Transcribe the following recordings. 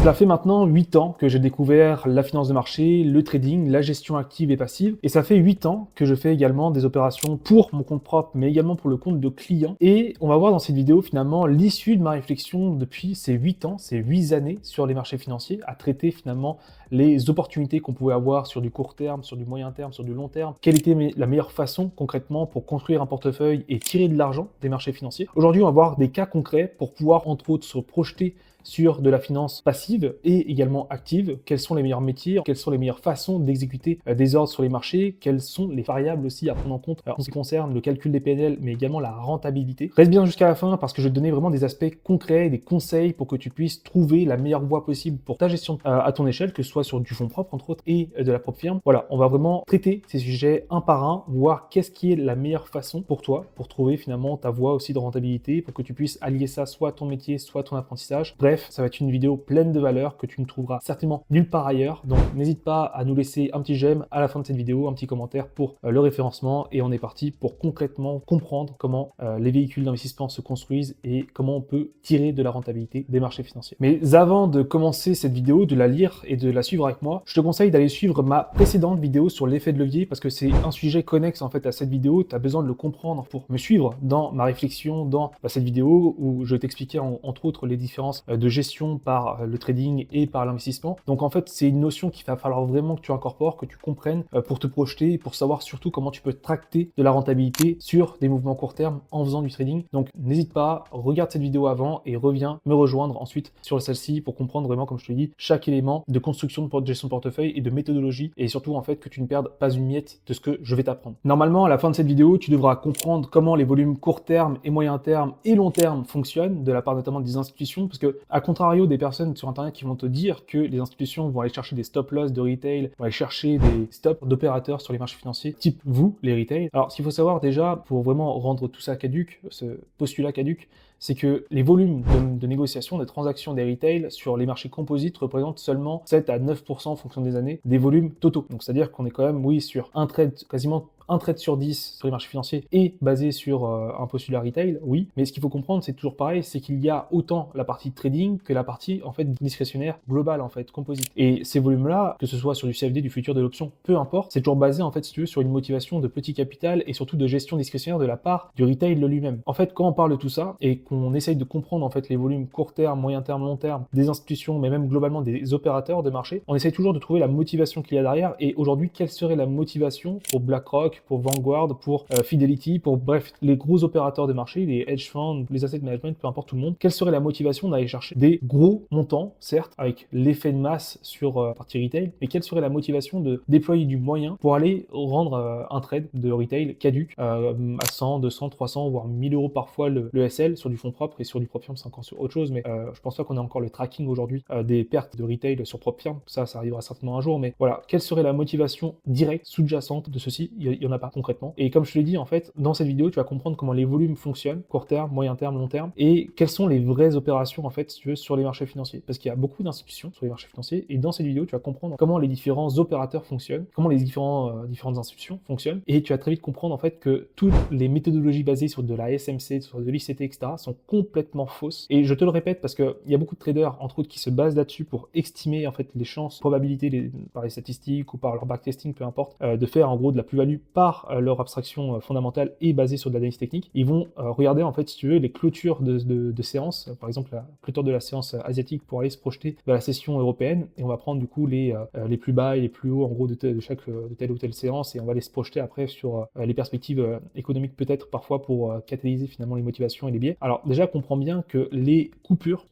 Cela fait maintenant 8 ans que j'ai découvert la finance de marché, le trading, la gestion active et passive. Et ça fait 8 ans que je fais également des opérations pour mon compte propre, mais également pour le compte de clients. Et on va voir dans cette vidéo finalement l'issue de ma réflexion depuis ces 8 ans, ces 8 années sur les marchés financiers, à traiter finalement les opportunités qu'on pouvait avoir sur du court terme, sur du moyen terme, sur du long terme. Quelle était la meilleure façon concrètement pour construire un portefeuille et tirer de l'argent des marchés financiers. Aujourd'hui, on va voir des cas concrets pour pouvoir entre autres se projeter sur de la finance passive et également active. Quels sont les meilleurs métiers, quelles sont les meilleures façons d'exécuter des ordres sur les marchés, quelles sont les variables aussi à prendre en compte en ce qui concerne le calcul des PNL, mais également la rentabilité. Reste bien jusqu'à la fin parce que je vais te donner vraiment des aspects concrets, des conseils pour que tu puisses trouver la meilleure voie possible pour ta gestion à ton échelle, que ce soit sur du fonds propre entre autres et de la propre firme. Voilà, on va vraiment traiter ces sujets un par un, voir qu'est-ce qui est la meilleure façon pour toi, pour trouver finalement ta voie aussi de rentabilité, pour que tu puisses allier ça soit à ton métier, soit à ton apprentissage. Bref, ça va être une vidéo pleine de valeur que tu ne trouveras certainement nulle part ailleurs. Donc n'hésite pas à nous laisser un petit j'aime à la fin de cette vidéo, un petit commentaire pour le référencement et on est parti pour concrètement comprendre comment les véhicules d'investissement se construisent et comment on peut tirer de la rentabilité des marchés financiers. Mais avant de commencer cette vidéo, de la lire et de la suivre avec moi, je te conseille d'aller suivre ma précédente vidéo sur l'effet de levier parce que c'est un sujet connexe en fait à cette vidéo. Tu as besoin de le comprendre pour me suivre dans ma réflexion dans cette vidéo où je t'expliquais entre autres les différences de gestion par le trading et par l'investissement. Donc en fait, c'est une notion qu'il va falloir vraiment que tu incorpores, que tu comprennes pour te projeter et pour savoir surtout comment tu peux tracter de la rentabilité sur des mouvements court terme en faisant du trading. Donc n'hésite pas, regarde cette vidéo avant et reviens me rejoindre ensuite sur celle-ci pour comprendre vraiment, comme je te dis, chaque élément de construction de gestion de portefeuille et de méthodologie et surtout en fait que tu ne perdes pas une miette de ce que je vais t'apprendre. Normalement, à la fin de cette vidéo, tu devras comprendre comment les volumes court terme et moyen terme et long terme fonctionnent de la part notamment des institutions parce que à contrario des personnes sur internet qui vont te dire que les institutions vont aller chercher des stop loss de retail, vont aller chercher des stops d'opérateurs sur les marchés financiers, type vous, les retail. Alors, ce qu'il faut savoir déjà, pour vraiment rendre tout ça caduque, ce postulat caduque, c'est que les volumes de négociation, des transactions des retail sur les marchés composites représentent seulement 7 à 9% en fonction des années des volumes totaux. Donc, c'est-à-dire qu'on est quand même, oui, sur un trade quasiment un trade sur 10 sur les marchés financiers est basé sur un postulat retail, oui, mais ce qu'il faut comprendre, c'est toujours pareil, c'est qu'il y a autant la partie trading que la partie en fait discrétionnaire globale en fait, composite. Et ces volumes-là, que ce soit sur du CFD, du futur, de l'option, peu importe, c'est toujours basé en fait, si tu veux, sur une motivation de petit capital et surtout de gestion discrétionnaire de la part du retail de lui-même. En fait, quand on parle de tout ça et qu'on essaye de comprendre en fait les volumes court terme, moyen terme, long terme des institutions, mais même globalement des opérateurs de marché, on essaye toujours de trouver la motivation qu'il y a derrière. Et aujourd'hui, quelle serait la motivation pour BlackRock, pour Vanguard, pour Fidelity, pour bref, les gros opérateurs de marché, les hedge funds, les asset management, peu importe tout le monde, quelle serait la motivation d'aller chercher des gros montants, certes, avec l'effet de masse sur la partie retail, mais quelle serait la motivation de déployer du moyen pour aller rendre un trade de retail caduque à 100, 200, 300, voire 1000 euros parfois le SL sur du fonds propre et sur du propre firm, c'est encore sur autre chose, mais je pense pas qu'on ait encore le tracking aujourd'hui des pertes de retail sur propre firm, ça arrivera certainement un jour, mais voilà, quelle serait la motivation directe, sous-jacente de ceci? Il y en a pas concrètement. Et comme je te l'ai dit, en fait, dans cette vidéo, tu vas comprendre comment les volumes fonctionnent, court terme, moyen terme, long terme, et quelles sont les vraies opérations, en fait, si tu veux, sur les marchés financiers. Parce qu'il y a beaucoup d'institutions sur les marchés financiers, et dans cette vidéo, tu vas comprendre comment les différents opérateurs fonctionnent, comment les différentes institutions fonctionnent, et tu vas très vite comprendre, en fait, que toutes les méthodologies basées sur de la SMC, sur de l'ICT, etc., sont complètement fausses. Et je te le répète, parce qu'il y a beaucoup de traders, entre autres, qui se basent là-dessus pour estimer, en fait, les chances, probabilités, par les statistiques ou par leur backtesting, peu importe, de faire, en gros, de la plus-value par leur abstraction fondamentale et basée sur de l'analyse technique. Ils vont regarder en fait, si tu veux, les clôtures de séances, par exemple la clôture de la séance asiatique pour aller se projeter vers la session européenne, et on va prendre du coup les plus bas et les plus hauts en gros de telle ou telle séance, et on va aller se projeter après sur les perspectives économiques peut-être parfois pour catalyser finalement les motivations et les biais. Alors déjà comprends bien que les coupures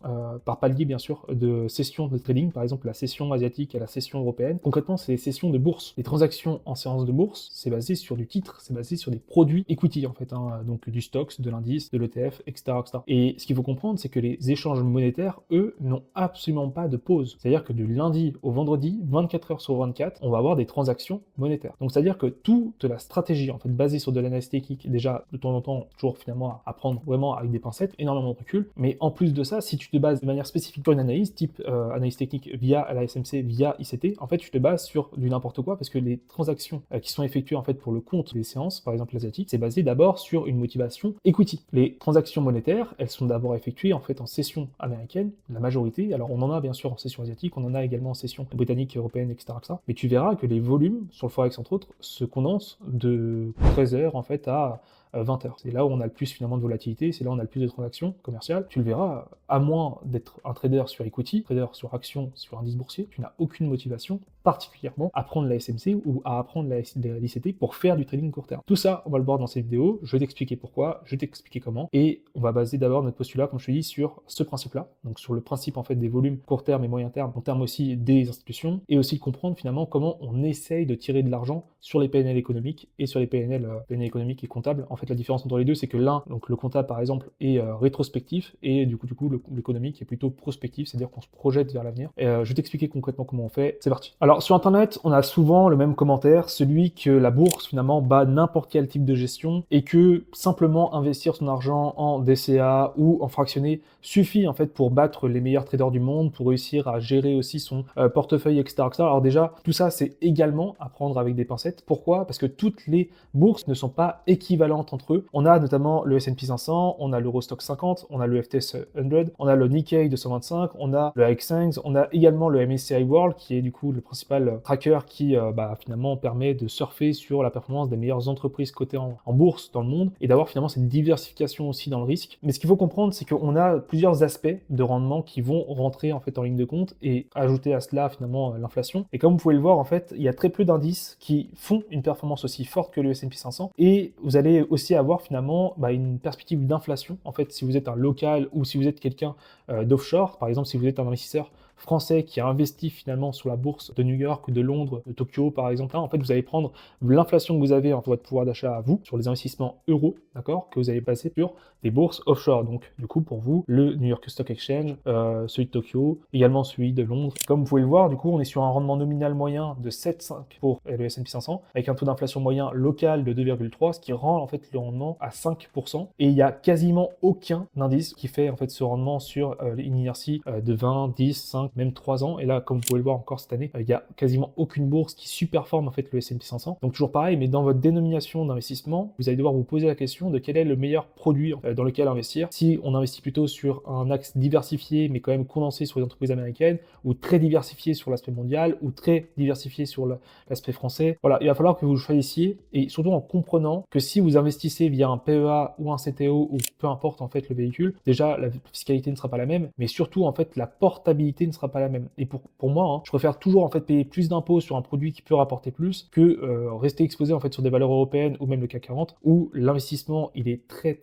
par palier bien sûr de sessions de trading, par exemple la session asiatique et la session européenne, concrètement c'est les sessions de bourse. Les transactions en séance de bourse, c'est basé sur du titre, c'est basé sur des produits equity en fait, donc du stocks, de l'indice, de l'ETF, etc., etc. Et ce qu'il faut comprendre, c'est que les échanges monétaires, eux, n'ont absolument pas de pause. C'est-à-dire que du lundi au vendredi, 24 heures sur 24, on va avoir des transactions monétaires. Donc c'est-à-dire que toute la stratégie en fait basée sur de l'analyse technique, déjà de temps en temps, toujours finalement à prendre vraiment avec des pincettes, énormément de recul, mais en plus de ça, si tu te bases de manière spécifique sur une analyse, type analyse technique via la SMC, via ICT, en fait tu te bases sur du n'importe quoi parce que les transactions qui sont effectuées en fait pour le compte des séances, par exemple l'asiatique, c'est basé d'abord sur une motivation equity. Les transactions monétaires, elles sont d'abord effectuées en fait en session américaine, la majorité. Alors on en a bien sûr en session asiatique, on en a également en session britannique, européenne, etc., etc. Mais tu verras que les volumes sur le Forex entre autres se condensent de 13h en fait à 20h. C'est là où on a le plus finalement de volatilité, c'est là où on a le plus de transactions commerciales. Tu le verras, à moins d'être un trader sur equity, trader sur action, sur indice boursier, tu n'as aucune motivation particulièrement à prendre la SMC ou à apprendre la LICT pour faire du trading court terme. Tout ça, on va le voir dans cette vidéo, je vais t'expliquer pourquoi, je vais t'expliquer comment, et on va baser d'abord notre postulat, comme je te dis, sur ce principe-là, donc sur le principe en fait des volumes court terme et moyen terme, en termes aussi des institutions, et aussi de comprendre finalement comment on essaye de tirer de l'argent sur les PNL économiques et sur les PNL économiques et comptables. En fait, la différence entre les deux, c'est que l'un, donc le comptable par exemple, est rétrospectif, et du coup l'économique est plutôt prospectif, c'est-à-dire qu'on se projette vers l'avenir. Je vais t'expliquer concrètement comment on fait, c'est parti. Alors sur internet, on a souvent le même commentaire, celui que la bourse finalement bat n'importe quel type de gestion, et que simplement investir son argent en DCA ou en fractionné suffit en fait pour battre les meilleurs traders du monde, pour réussir à gérer aussi son portefeuille, etc., etc. Alors déjà, tout ça c'est également à prendre avec des pincettes. Pourquoi? Parce que toutes les bourses ne sont pas équivalentes entre eux. On a notamment le S&P 500, on a l'Eurostock 50, on a le FTSE 100, on a le Nikkei 225, on a le Hang Seng, on a également le MSCI World qui est du coup le principal tracker qui finalement permet de surfer sur la performance des meilleures entreprises cotées en bourse dans le monde et d'avoir finalement cette diversification aussi dans le risque. Mais ce qu'il faut comprendre, c'est qu'on a plusieurs aspects de rendement qui vont rentrer en fait en ligne de compte et ajouter à cela finalement l'inflation. Et comme vous pouvez le voir, en fait, il y a très peu d'indices qui font une performance aussi forte que le S&P 500, et vous allez aussi avoir finalement une perspective d'inflation. En fait, si vous êtes un local ou si vous êtes quelqu'un d'offshore, par exemple si vous êtes un investisseur français qui a investi finalement sur la bourse de New York ou de Londres, de Tokyo par exemple, là en fait vous allez prendre l'inflation que vous avez entre votre pouvoir d'achat à vous sur les investissements euros, d'accord, que vous allez passer sur des bourses offshore. Donc du coup pour vous, le New York Stock Exchange, celui de Tokyo, également celui de Londres. Comme vous pouvez le voir, du coup on est sur un rendement nominal moyen de 7,5 pour le S&P 500 avec un taux d'inflation moyen local de 2,3, ce qui rend en fait le rendement à 5%. Et il n'y a quasiment aucun indice qui fait en fait ce rendement sur une inertie de 20, 10, 5, même 3 ans. Et là, comme vous pouvez le voir encore cette année, il n'y a quasiment aucune bourse qui superforme en fait le S&P 500. Donc toujours pareil, mais dans votre dénomination d'investissement, vous allez devoir vous poser la question de quel est le meilleur produit dans lequel investir. Si on investit plutôt sur un axe diversifié, mais quand même condensé sur les entreprises américaines, ou très diversifié sur l'aspect mondial, ou très diversifié sur l'aspect français. Voilà, il va falloir que vous choisissiez, et surtout en comprenant que si vous investissez via un PEA ou un CTO, ou peu importe en fait le véhicule, déjà la fiscalité ne sera pas la même, mais surtout en fait la portabilité ne sera pas la même. Et pour moi, je préfère toujours en fait payer plus d'impôts sur un produit qui peut rapporter plus que rester exposé en fait sur des valeurs européennes ou même le CAC 40 où l'investissement il est très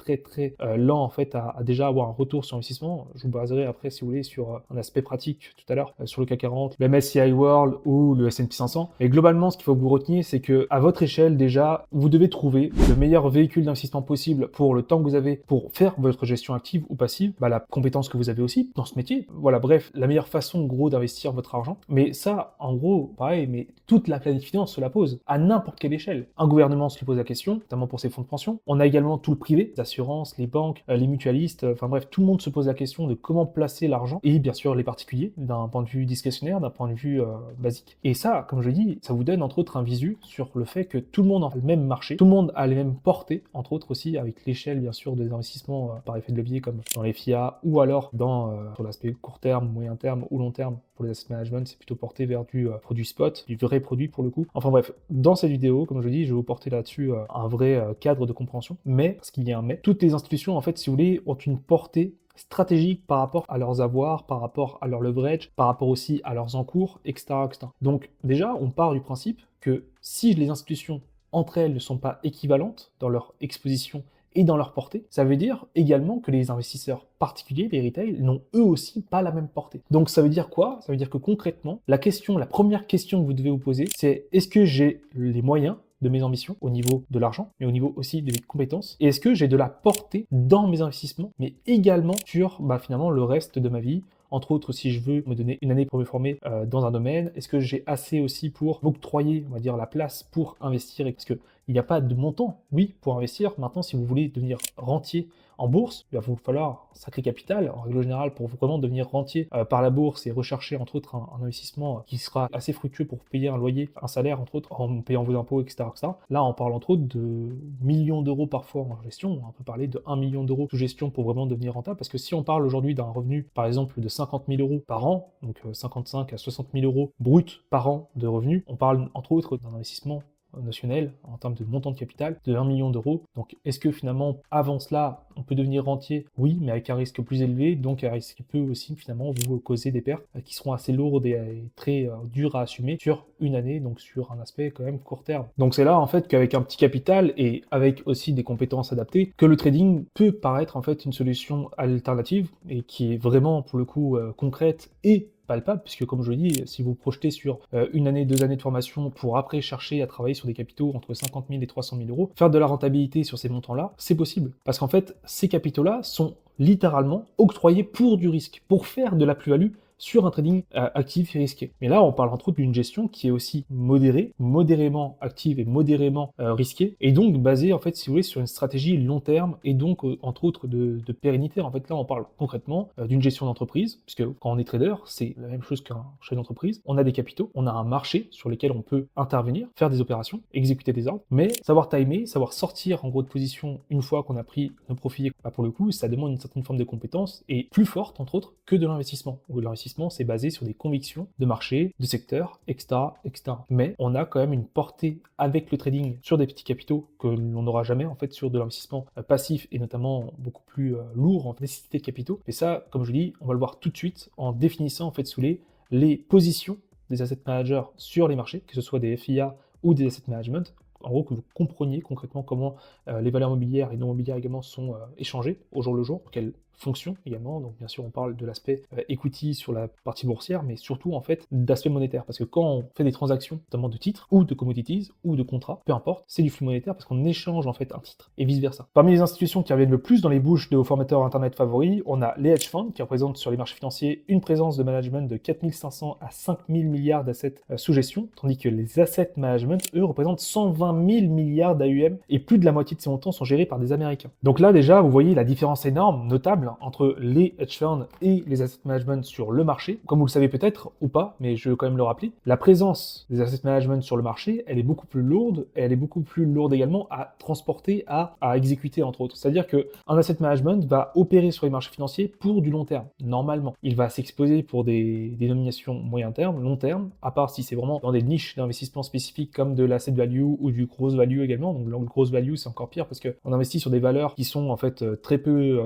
lent en fait à déjà avoir un retour sur investissement. Je vous baserai après si vous voulez sur un aspect pratique tout à l'heure sur le CAC 40, le MSCI World ou le S&P 500. Et globalement, ce qu'il faut que vous reteniez, c'est que à votre échelle déjà, vous devez trouver le meilleur véhicule d'investissement possible pour le temps que vous avez pour faire votre gestion active ou passive, la compétence que vous avez aussi dans ce métier. Voilà, bref, la meilleure façon gros d'investir votre argent. Mais ça, en gros, pareil, mais toute la planète finance se la pose à n'importe quelle échelle. Un gouvernement se pose la question, notamment pour ses fonds de pension. On a également tout le privé, les assurances, les banques, les mutualistes, enfin bref, tout le monde se pose la question de comment placer l'argent, et bien sûr les particuliers, d'un point de vue discrétionnaire, d'un point de vue basique. Et ça, comme je dis, ça vous donne entre autres un visu sur le fait que tout le monde a le même marché, tout le monde a les mêmes portées, entre autres aussi avec l'échelle bien sûr des investissements par effet de levier comme dans les FIA ou alors sur l'aspect court terme, moyen terme ou long terme. Pour les asset management, c'est plutôt porté vers du produit spot, du vrai produit pour le coup. Enfin bref, dans cette vidéo, comme je dis, je vais vous porter là-dessus un vrai cadre de compréhension. Mais, parce qu'il y a un mais, toutes les institutions, en fait, si vous voulez, ont une portée stratégique par rapport à leurs avoirs, par rapport à leur leverage, par rapport aussi à leurs encours, etc., etc. Donc déjà, on part du principe que si les institutions entre elles ne sont pas équivalentes dans leur exposition et dans leur portée, ça veut dire également que les investisseurs particuliers, les retail, n'ont eux aussi pas la même portée. Donc ça veut dire quoi? Ça veut dire que concrètement, la première question que vous devez vous poser, c'est est-ce que j'ai les moyens de mes ambitions au niveau de l'argent, mais au niveau aussi de mes compétences, et est-ce que j'ai de la portée dans mes investissements, mais également sur finalement le reste de ma vie. Entre autres, si je veux me donner une année pour me former dans un domaine, est-ce que j'ai assez aussi pour m'octroyer, on va dire, la place pour investir? Parce qu'il il n'y a pas de montant, oui, pour investir. Maintenant, si vous voulez devenir rentier en bourse, il va vous falloir un sacré capital. En règle générale, pour vraiment devenir rentier par la bourse et rechercher entre autres un investissement qui sera assez fructueux pour payer un loyer, un salaire entre autres, en payant vos impôts, etc., etc. Là, on parle entre autres de millions d'euros parfois en gestion. On peut parler de 1 million d'euros sous gestion pour vraiment devenir rentable. Parce que si on parle aujourd'hui d'un revenu, par exemple, de 50 000 euros par an, donc 55 à 60 000 euros brut par an de revenus, on parle entre autres d'un investissement notionnel en termes de montant de capital de 1 million d'euros. Donc est-ce que finalement avant cela on peut devenir rentier? Oui, mais avec un risque plus élevé, donc un risque qui peut aussi finalement vous causer des pertes qui seront assez lourdes et très dures à assumer sur une année, donc sur un aspect quand même court terme. Donc c'est là en fait qu'avec un petit capital et avec aussi des compétences adaptées, que le trading peut paraître en fait une solution alternative et qui est vraiment pour le coup concrète et palpable, puisque comme je le dis, si vous projetez sur une année, 2 années de formation pour après chercher à travailler sur des capitaux entre 50 000 et 300 000 euros, faire de la rentabilité sur ces montants-là, c'est possible. Parce qu'en fait, ces capitaux-là sont littéralement octroyés pour du risque, pour faire de la plus-value sur un trading actif et risqué. Mais là, on parle entre autres d'une gestion qui est aussi modérée, modérément active et modérément risquée, et donc basée, en fait, si vous voulez, sur une stratégie long terme, et donc, entre autres, de pérennité. En fait, là, on parle concrètement d'une gestion d'entreprise, puisque quand on est trader, c'est la même chose qu'un chef d'entreprise. On a des capitaux, on a un marché sur lequel on peut intervenir, faire des opérations, exécuter des ordres, mais savoir timer, savoir sortir en gros de position une fois qu'on a pris nos profits, bah, pour le coup, ça demande une certaine forme de compétence, et plus forte, entre autres, que de l'investissement. L'investissement, c'est basé sur des convictions de marché, de secteur, etc., etc. Mais on a quand même une portée avec le trading sur des petits capitaux que l'on n'aura jamais en fait sur de l'investissement passif et notamment beaucoup plus lourd en nécessité de capitaux. Et ça, comme je dis, on va le voir tout de suite en définissant en fait sous les positions des asset managers sur les marchés, que ce soit des FIA ou des asset management. En gros, que vous compreniez concrètement comment les valeurs mobilières et non mobilières également sont échangées au jour le jour, quelles fonctions également. Donc bien sûr, on parle de l'aspect equity sur la partie boursière, mais surtout en fait d'aspect monétaire, parce que quand on fait des transactions, notamment de titres ou de commodities ou de contrats, peu importe, c'est du flux monétaire parce qu'on échange en fait un titre et vice versa. Parmi les institutions qui reviennent le plus dans les bouches de vos formateurs internet favoris, on a les hedge funds qui représentent sur les marchés financiers une présence de management de 4 500 à 5 000 milliards d'assets sous gestion, tandis que les asset management, eux, représentent 120 000 milliards d'AUM et plus de la moitié de ces montants sont gérés par des Américains. Donc là déjà, vous voyez la différence énorme, notable, entre les hedge funds et les asset management sur le marché. Comme vous le savez peut-être ou pas, mais je veux quand même le rappeler, la présence des asset management sur le marché, elle est beaucoup plus lourde et elle est beaucoup plus lourde également à transporter, à exécuter entre autres. C'est-à-dire qu'un asset management va opérer sur les marchés financiers pour du long terme, normalement. Il va s'exposer pour des dénominations moyen terme, long terme, à part si c'est vraiment dans des niches d'investissement spécifiques comme de l'asset value ou du gross value également. Donc le gross value, c'est encore pire parce qu'on investit sur des valeurs qui sont en fait très peu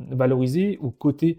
valorisées ou cotées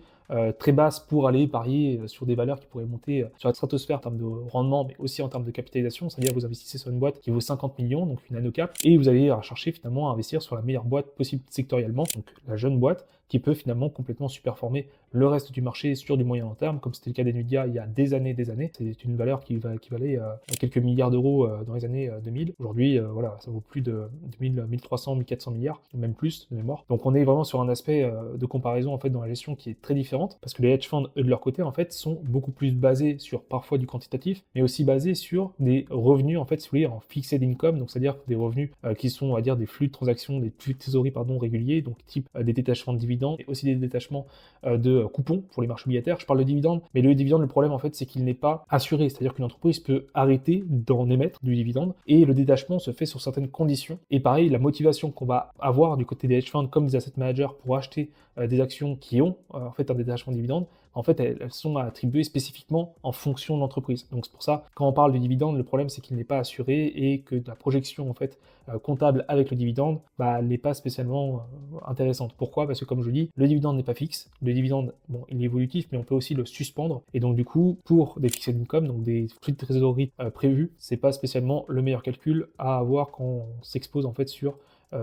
très basse pour aller parier sur des valeurs qui pourraient monter sur la stratosphère en termes de rendement, mais aussi en termes de capitalisation. C'est-à-dire vous investissez sur une boîte qui vaut 50 millions, donc une nanocap, et vous allez chercher finalement à investir sur la meilleure boîte possible sectoriellement, donc la jeune boîte, qui peut finalement complètement superformer le reste du marché sur du moyen long terme, comme c'était le cas d'NVIDIA il y a des années. C'est une valeur qui valait quelques milliards d'euros dans les années 2000. Aujourd'hui, voilà, ça vaut plus de 1300, 1400 milliards, même plus de mémoire. Donc on est vraiment sur un aspect de comparaison en fait dans la gestion qui est très différente, parce que les hedge funds, eux, de leur côté, en fait, sont beaucoup plus basés sur parfois du quantitatif, mais aussi basés sur des revenus, en fait, si vous voulez, en fixed income, donc c'est-à-dire des revenus qui sont, on va dire, des flux de transactions, des flux de trésorerie, pardon, réguliers, donc type des détachements de dividendes, et aussi des détachements de coupons pour les marchés obligataires. Je parle de dividendes, mais le dividende, le problème, en fait, c'est qu'il n'est pas assuré, c'est-à-dire qu'une entreprise peut arrêter d'en émettre du dividende, et le détachement se fait sur certaines conditions. Et pareil, la motivation qu'on va avoir du côté des hedge funds comme des asset managers pour acheter des actions qui ont en fait un détachement de dividendes, en fait elles sont attribuées spécifiquement en fonction de l'entreprise. Donc c'est pour ça, quand on parle du dividende, le problème c'est qu'il n'est pas assuré et que la projection en fait comptable avec le dividende, elle n'est pas spécialement intéressante. Pourquoi? Parce que comme je dis, le dividende n'est pas fixe. Le dividende, bon, il est évolutif, mais on peut aussi le suspendre. Et donc du coup, pour des fixed income, donc des flux de trésorerie prévus, c'est pas spécialement le meilleur calcul à avoir quand on s'expose en fait sur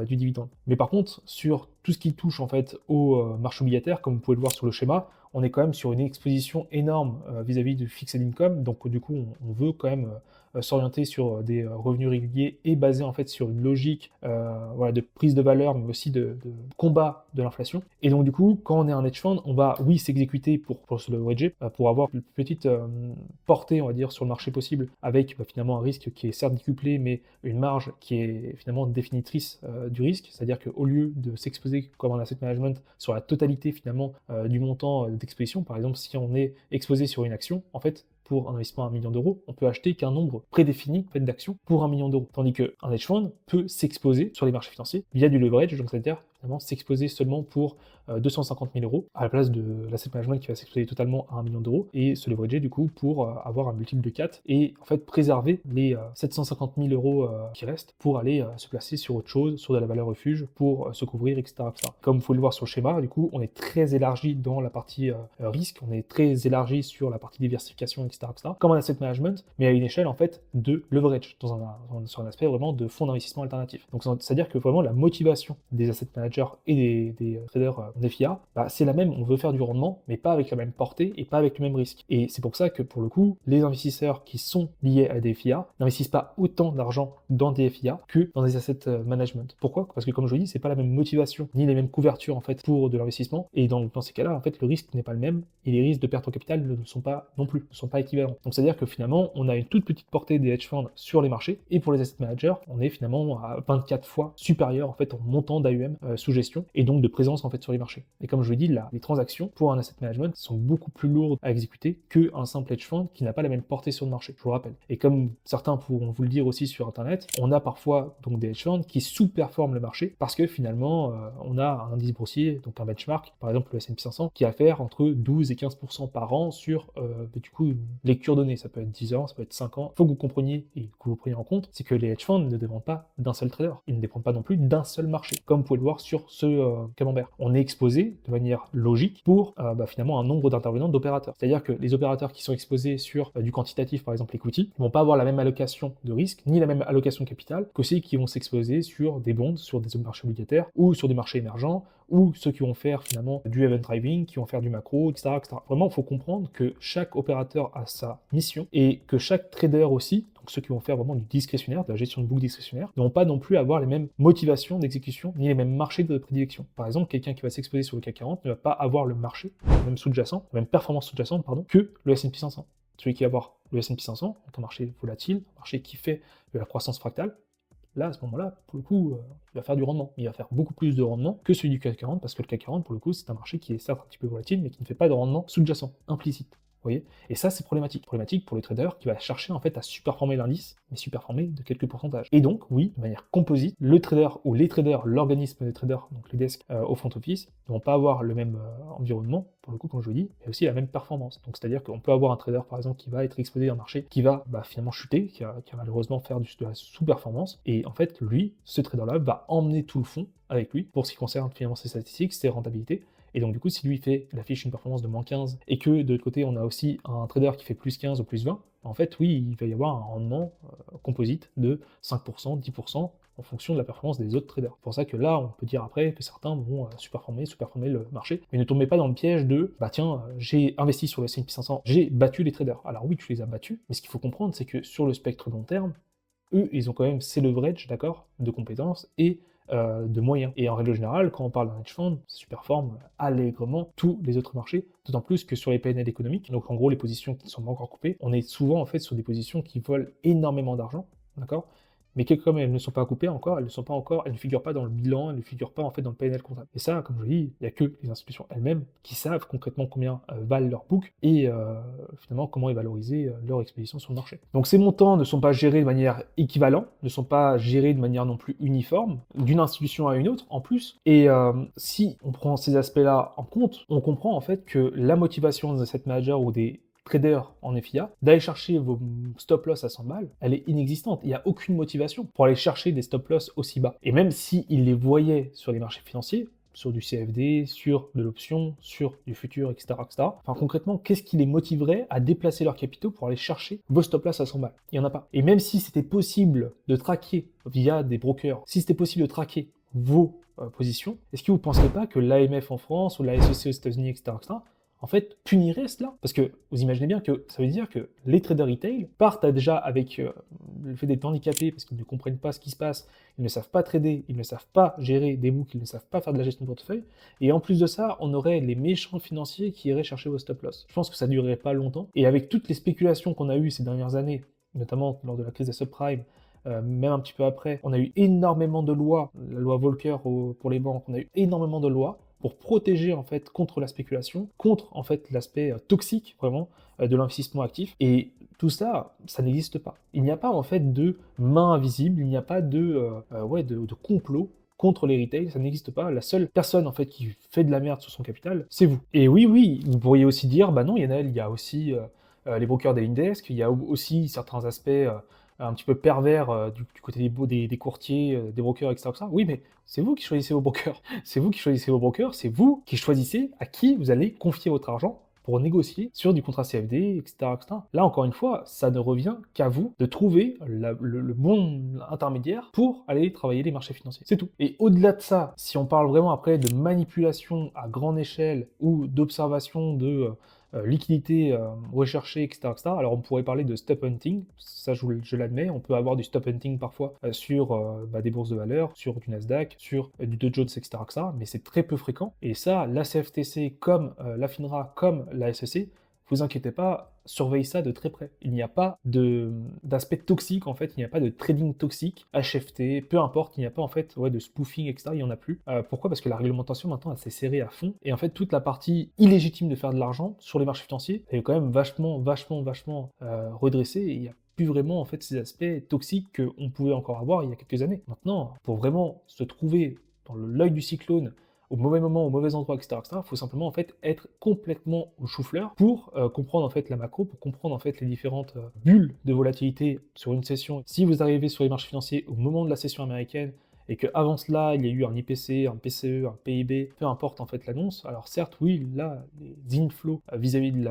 du dividende. Mais par contre, sur tout ce qui touche en fait au marché obligataire, comme vous pouvez le voir sur le schéma, on est quand même sur une exposition énorme vis-à-vis du fixed income. Donc du coup, on veut quand même s'orienter sur des revenus réguliers et basé en fait sur une logique voilà, de prise de valeur, mais aussi de combat de l'inflation. Et donc du coup, quand on est un hedge fund, on va oui s'exécuter pour se leverager, pour avoir une petite portée, on va dire, sur le marché possible, avec finalement un risque qui est certes décuplé, mais une marge qui est finalement définitrice du risque. C'est-à-dire qu'au lieu de s'exposer comme un asset management sur la totalité finalement du montant d'exposition, par exemple si on est exposé sur une action, en fait, pour un investissement à 1 million d'euros, on peut acheter qu'un nombre prédéfini en fait, d'actions pour 1 million d'euros. Tandis qu'un hedge fund peut s'exposer sur les marchés financiers via du leverage, donc c'est-à-dire finalement s'exposer seulement pour 250 000 euros à la place de l'asset management qui va s'exposer totalement à 1 million d'euros et se leverager du coup pour avoir un multiple de 4 et en fait préserver les 750 000 euros qui restent pour aller se placer sur autre chose, sur de la valeur refuge, pour se couvrir, etc., etc. Comme vous pouvez le voir sur le schéma, du coup, on est très élargi dans la partie risque, on est très élargi sur la partie diversification, etc., etc., comme un asset management, mais à une échelle en fait de leverage, sur un aspect vraiment de fonds d'investissement alternatif. Donc c'est-à-dire que vraiment la motivation des asset managers et des traders des FIA, bah, c'est la même, on veut faire du rendement, mais pas avec la même portée et pas avec le même risque. Et c'est pour ça que pour le coup, les investisseurs qui sont liés à des FIA n'investissent pas autant d'argent dans des FIA que dans des assets management. Pourquoi? Parce que comme je vous dis, c'est pas la même motivation ni les mêmes couvertures en fait pour de l'investissement. Et dans ces cas-là, en fait, le risque n'est pas le même et les risques de perte en capital ne sont pas non plus, ne sont pas équivalents. Donc c'est-à-dire que finalement, on a une toute petite portée des hedge funds sur les marchés et pour les asset managers, on est finalement à 24 fois supérieur en fait en montant d'AUM sous gestion et donc de présence en fait sur les marchés. Et comme je vous dis, là, les transactions pour un asset management sont beaucoup plus lourdes à exécuter qu'un simple hedge fund qui n'a pas la même portée sur le marché, je vous rappelle. Et comme certains pourront vous le dire aussi sur internet, on a parfois donc des hedge funds qui sous-performent le marché parce que finalement on a un indice boursier, donc un benchmark, par exemple le S&P 500, qui a à faire entre 12 et 15% par an sur du coup une lecture donnée. Ça peut être 10 ans, ça peut être 5 ans. Il faut que vous compreniez et que vous preniez en compte, c'est que les hedge funds ne dépendent pas d'un seul trader. Ils ne dépendent pas non plus d'un seul marché, comme vous pouvez le voir sur ce camembert. On est exposé de manière logique pour finalement un nombre d'intervenants d'opérateurs. C'est-à-dire que les opérateurs qui sont exposés sur du quantitatif, par exemple equity, ne vont pas avoir la même allocation de risque, ni la même allocation de capital que ceux qui vont s'exposer sur des bonds, sur des marchés obligataires, ou sur des marchés émergents, ou ceux qui vont faire finalement du event driving, qui vont faire du macro, etc., etc. Vraiment, il faut comprendre que chaque opérateur a sa mission et que chaque trader aussi, donc ceux qui vont faire vraiment du discrétionnaire, de la gestion de book discrétionnaire, ne vont pas non plus avoir les mêmes motivations d'exécution ni les mêmes marchés de prédilection. Par exemple, quelqu'un qui va s'exposer sur le CAC 40 ne va pas avoir le marché, même sous-jacent, la même performance sous-jacente, pardon, que le S&P 500. Celui qui va avoir le S&P 500, donc un marché volatile, un marché qui fait de la croissance fractale, là, à ce moment-là, pour le coup, il va faire du rendement. Il va faire beaucoup plus de rendement que celui du CAC 40, parce que le CAC 40, pour le coup, c'est un marché qui est certes un petit peu volatile, mais qui ne fait pas de rendement sous-jacent, implicite. Vous voyez? Et ça, c'est problématique. Problématique pour le trader qui va chercher en fait à surperformer l'indice, mais surperformer de quelques pourcentages. Et donc, oui, de manière composite, le trader ou les traders, l'organisme des traders, donc les desks au front office, ne vont pas avoir le même environnement, pour le coup, comme je vous dis, mais aussi la même performance. Donc, c'est-à-dire qu'on peut avoir un trader, par exemple, qui va être exposé à un marché qui va finalement chuter, qui va malheureusement faire de la sous-performance, et en fait, lui, ce trader-là, va emmener tout le fond avec lui pour ce qui concerne finalement ses statistiques, ses rentabilités. Et donc du coup, si lui affiche une performance de moins 15 et que de l'autre côté, on a aussi un trader qui fait plus 15 ou plus 20, en fait, oui, il va y avoir un rendement composite de 5%, 10% en fonction de la performance des autres traders. C'est pour ça que là, on peut dire après que certains vont sous-performer le marché, mais ne tombez pas dans le piège de « bah tiens, j'ai investi sur le S&P 500, j'ai battu les traders ». Alors oui, tu les as battus, mais ce qu'il faut comprendre, c'est que sur le spectre long terme, eux, ils ont quand même ces leverage, d'accord, de compétences et de moyens. Et en règle générale, quand on parle d'un hedge fund, ça superforme allègrement tous les autres marchés, d'autant plus que sur les PNL économiques, donc en gros les positions qui ne sont pas encore coupées, on est souvent en fait sur des positions qui volent énormément d'argent, d'accord, mais que comme elles ne sont pas coupées encore, elles ne figurent pas dans le bilan, elles ne figurent pas en fait dans le PNL comptable. Et ça, comme je dis, il n'y a que les institutions elles-mêmes qui savent concrètement combien valent leurs books et finalement comment est valorisée leur exposition sur le marché. Donc ces montants ne sont pas gérés de manière équivalente, ne sont pas gérés de manière non plus uniforme, d'une institution à une autre en plus. Et si on prend ces aspects-là en compte, on comprend en fait que la motivation des asset managers ou des traders en FIA, d'aller chercher vos stop loss à 100 balles, elle est inexistante. Il n'y a aucune motivation pour aller chercher des stop loss aussi bas. Et même s'ils les voyaient sur les marchés financiers, sur du CFD, sur de l'option, sur du futur, etc., etc. Enfin, concrètement, qu'est-ce qui les motiverait à déplacer leurs capitaux pour aller chercher vos stop loss à 100 balles? Il n'y en a pas. Et même si c'était possible de traquer via des brokers, si c'était possible de traquer vos positions, est-ce que vous ne pensez pas que l'AMF en France ou la SEC aux États-Unis, etc., en fait, punirait cela. Parce que vous imaginez bien que ça veut dire que les traders retail partent déjà avec le fait d'être handicapés parce qu'ils ne comprennent pas ce qui se passe, ils ne savent pas trader, ils ne savent pas gérer des books, ils ne savent pas faire de la gestion de portefeuille. Et en plus de ça, on aurait les méchants financiers qui iraient chercher vos stop loss. Je pense que ça ne durerait pas longtemps. Et avec toutes les spéculations qu'on a eues ces dernières années, notamment lors de la crise des subprimes, même un petit peu après, on a eu énormément de lois, la loi Volcker pour les banques, on a eu énormément de lois pour protéger en fait contre la spéculation, contre en fait l'aspect toxique vraiment de l'investissement actif. Et tout ça, ça n'existe pas. Il n'y a pas en fait de main invisible, il n'y a pas de complot contre les retails, ça n'existe pas. La seule personne en fait qui fait de la merde sur son capital, c'est vous. Et oui, vous pourriez aussi dire, bah non, il y a aussi les brokers des desk, il y a aussi certains aspects un petit peu pervers du côté des courtiers, des brokers, etc. Oui, mais c'est vous qui choisissez vos brokers. C'est vous qui choisissez vos brokers, c'est vous qui choisissez à qui vous allez confier votre argent pour négocier sur du contrat CFD, etc., etc. Là, encore une fois, ça ne revient qu'à vous de trouver le bon intermédiaire pour aller travailler les marchés financiers. C'est tout. Et au-delà de ça, si on parle vraiment après de manipulation à grande échelle ou d'observation de liquidité recherchée, etc. Alors on pourrait parler de stop hunting, ça je l'admets, on peut avoir du stop hunting parfois sur des bourses de valeur, sur du Nasdaq, sur du Dow Jones, etc. Mais c'est très peu fréquent. Et ça, la CFTC comme la FINRA, comme la SEC, vous inquiétez pas, surveillez ça de très près. Il n'y a pas d'aspect toxique, en fait, il n'y a pas de trading toxique, HFT, peu importe, il n'y a pas en fait de spoofing, etc. Il n'y en a plus. Pourquoi? Parce que la réglementation maintenant elle s'est serrée à fond. Et en fait, toute la partie illégitime de faire de l'argent sur les marchés financiers, elle est quand même vachement redressée. Et il n'y a plus vraiment en fait ces aspects toxiques qu'on pouvait encore avoir il y a quelques années. Maintenant, pour vraiment se trouver dans l'œil du cyclone, au mauvais moment, au mauvais endroit, etc., il faut simplement en fait être complètement au chou-fleur pour comprendre en fait la macro, pour comprendre en fait les différentes bulles de volatilité sur une session. Si vous arrivez sur les marchés financiers au moment de la session américaine et qu'avant cela, il y a eu un IPC, un PCE, un PIB, peu importe en fait l'annonce, alors certes, oui, là, les inflows vis-à-vis de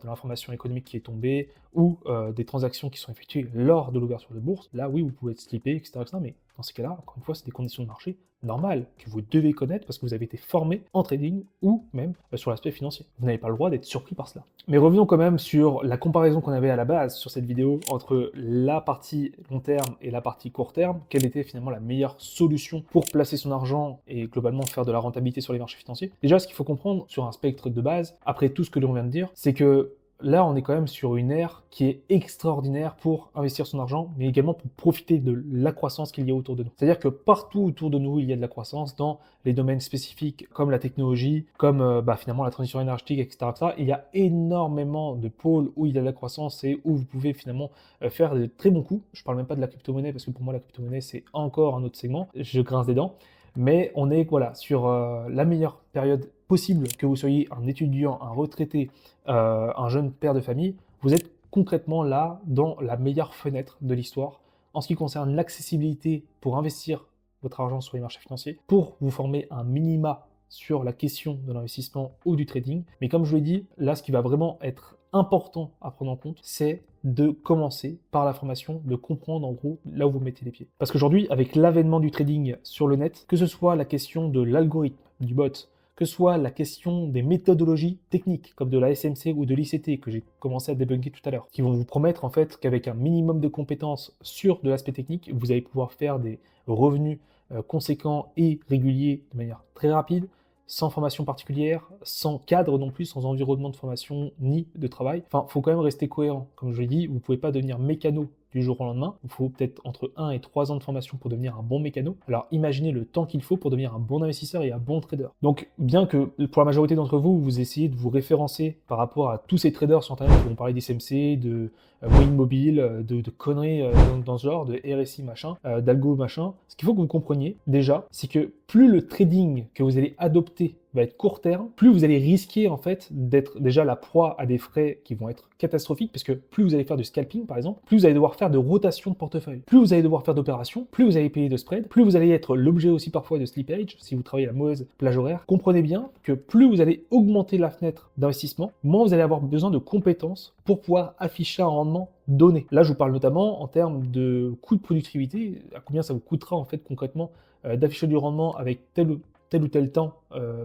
l'information économique qui est tombée ou des transactions qui sont effectuées lors de l'ouverture de bourse, là, oui, vous pouvez être slippé, etc. Mais dans ces cas-là, encore une fois, c'est des conditions de marché normales que vous devez connaître parce que vous avez été formé en trading ou même sur l'aspect financier. Vous n'avez pas le droit d'être surpris par cela. Mais revenons quand même sur la comparaison qu'on avait à la base sur cette vidéo entre la partie long terme et la partie court terme. Quelle était finalement la meilleure solution pour placer son argent et globalement faire de la rentabilité sur les marchés financiers? Déjà, ce qu'il faut comprendre sur un spectre de base, après tout ce que l'on vient de dire, c'est que là, on est quand même sur une ère qui est extraordinaire pour investir son argent, mais également pour profiter de la croissance qu'il y a autour de nous. C'est-à-dire que partout autour de nous, il y a de la croissance dans les domaines spécifiques comme la technologie, comme finalement la transition énergétique, etc. Il y a énormément de pôles où il y a de la croissance et où vous pouvez finalement faire de très bons coups. Je ne parle même pas de la crypto-monnaie parce que pour moi, la crypto-monnaie, c'est encore un autre segment. Je grince des dents. Mais on est sur la meilleure période possible, que vous soyez un étudiant, un retraité, un jeune père de famille, vous êtes concrètement là dans la meilleure fenêtre de l'histoire en ce qui concerne l'accessibilité pour investir votre argent sur les marchés financiers, pour vous former un minima sur la question de l'investissement ou du trading. Mais comme je vous l'ai dit, là, ce qui va vraiment être important à prendre en compte, c'est de commencer par la formation, de comprendre en gros là où vous mettez les pieds. Parce qu'aujourd'hui, avec l'avènement du trading sur le net, que ce soit la question de l'algorithme, du bot, que ce soit la question des méthodologies techniques, comme de la SMC ou de l'ICT, que j'ai commencé à débunker tout à l'heure, qui vont vous promettre en fait qu'avec un minimum de compétences sur de l'aspect technique, vous allez pouvoir faire des revenus conséquents et réguliers de manière très rapide, sans formation particulière, sans cadre non plus, sans environnement de formation ni de travail. Enfin, il faut quand même rester cohérent. Comme je l'ai dit, vous ne pouvez pas devenir mécano du jour au lendemain. Il faut peut-être entre 1 et 3 ans de formation pour devenir un bon mécano. Alors imaginez le temps qu'il faut pour devenir un bon investisseur et un bon trader. Donc bien que pour la majorité d'entre vous, vous essayez de vous référencer par rapport à tous ces traders sur Internet qui vont parler d'SMC, de moyenne mobile, de conneries dans ce genre, de RSI machin, d'algo machin, ce qu'il faut que vous compreniez déjà, c'est que plus le trading que vous allez adopter va être court terme, plus vous allez risquer en fait d'être déjà la proie à des frais qui vont être catastrophiques, parce que plus vous allez faire du scalping par exemple, plus vous allez devoir faire de rotation de portefeuille, plus vous allez devoir faire d'opérations, plus vous allez payer de spread, plus vous allez être l'objet aussi parfois de slippage si vous travaillez à la mauvaise plage horaire. Comprenez bien que plus vous allez augmenter la fenêtre d'investissement, moins vous allez avoir besoin de compétences pour pouvoir afficher un rendement donné. Là, je vous parle notamment en termes de coût de productivité, à combien ça vous coûtera en fait concrètement d'afficher du rendement avec tel tel ou tel temps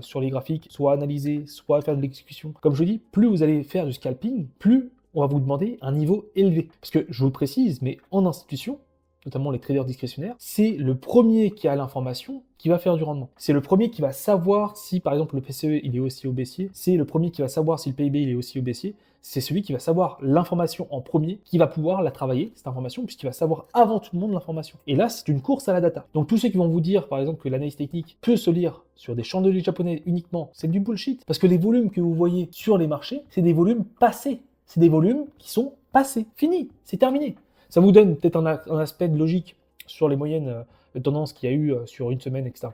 sur les graphiques, soit analyser, soit faire de l'exécution. Comme je dis, plus vous allez faire du scalping, plus on va vous demander un niveau élevé. Parce que je vous le précise, mais en institution, notamment les traders discrétionnaires, c'est le premier qui a l'information qui va faire du rendement. C'est le premier qui va savoir si, par exemple, le PCE il est haussier ou baissier. C'est le premier qui va savoir si le PIB il est haussier ou baissier. C'est celui qui va savoir l'information en premier, qui va pouvoir la travailler, cette information, puisqu'il va savoir avant tout le monde l'information. Et là, c'est une course à la data. Donc tous ceux qui vont vous dire, par exemple, que l'analyse technique peut se lire sur des chandeliers japonais uniquement, c'est du bullshit. Parce que les volumes que vous voyez sur les marchés, c'est des volumes passés. C'est des volumes qui sont passés. Fini, c'est terminé. Ça vous donne peut-être un aspect de logique sur les moyennes de tendance qu'il y a eu sur une semaine, etc.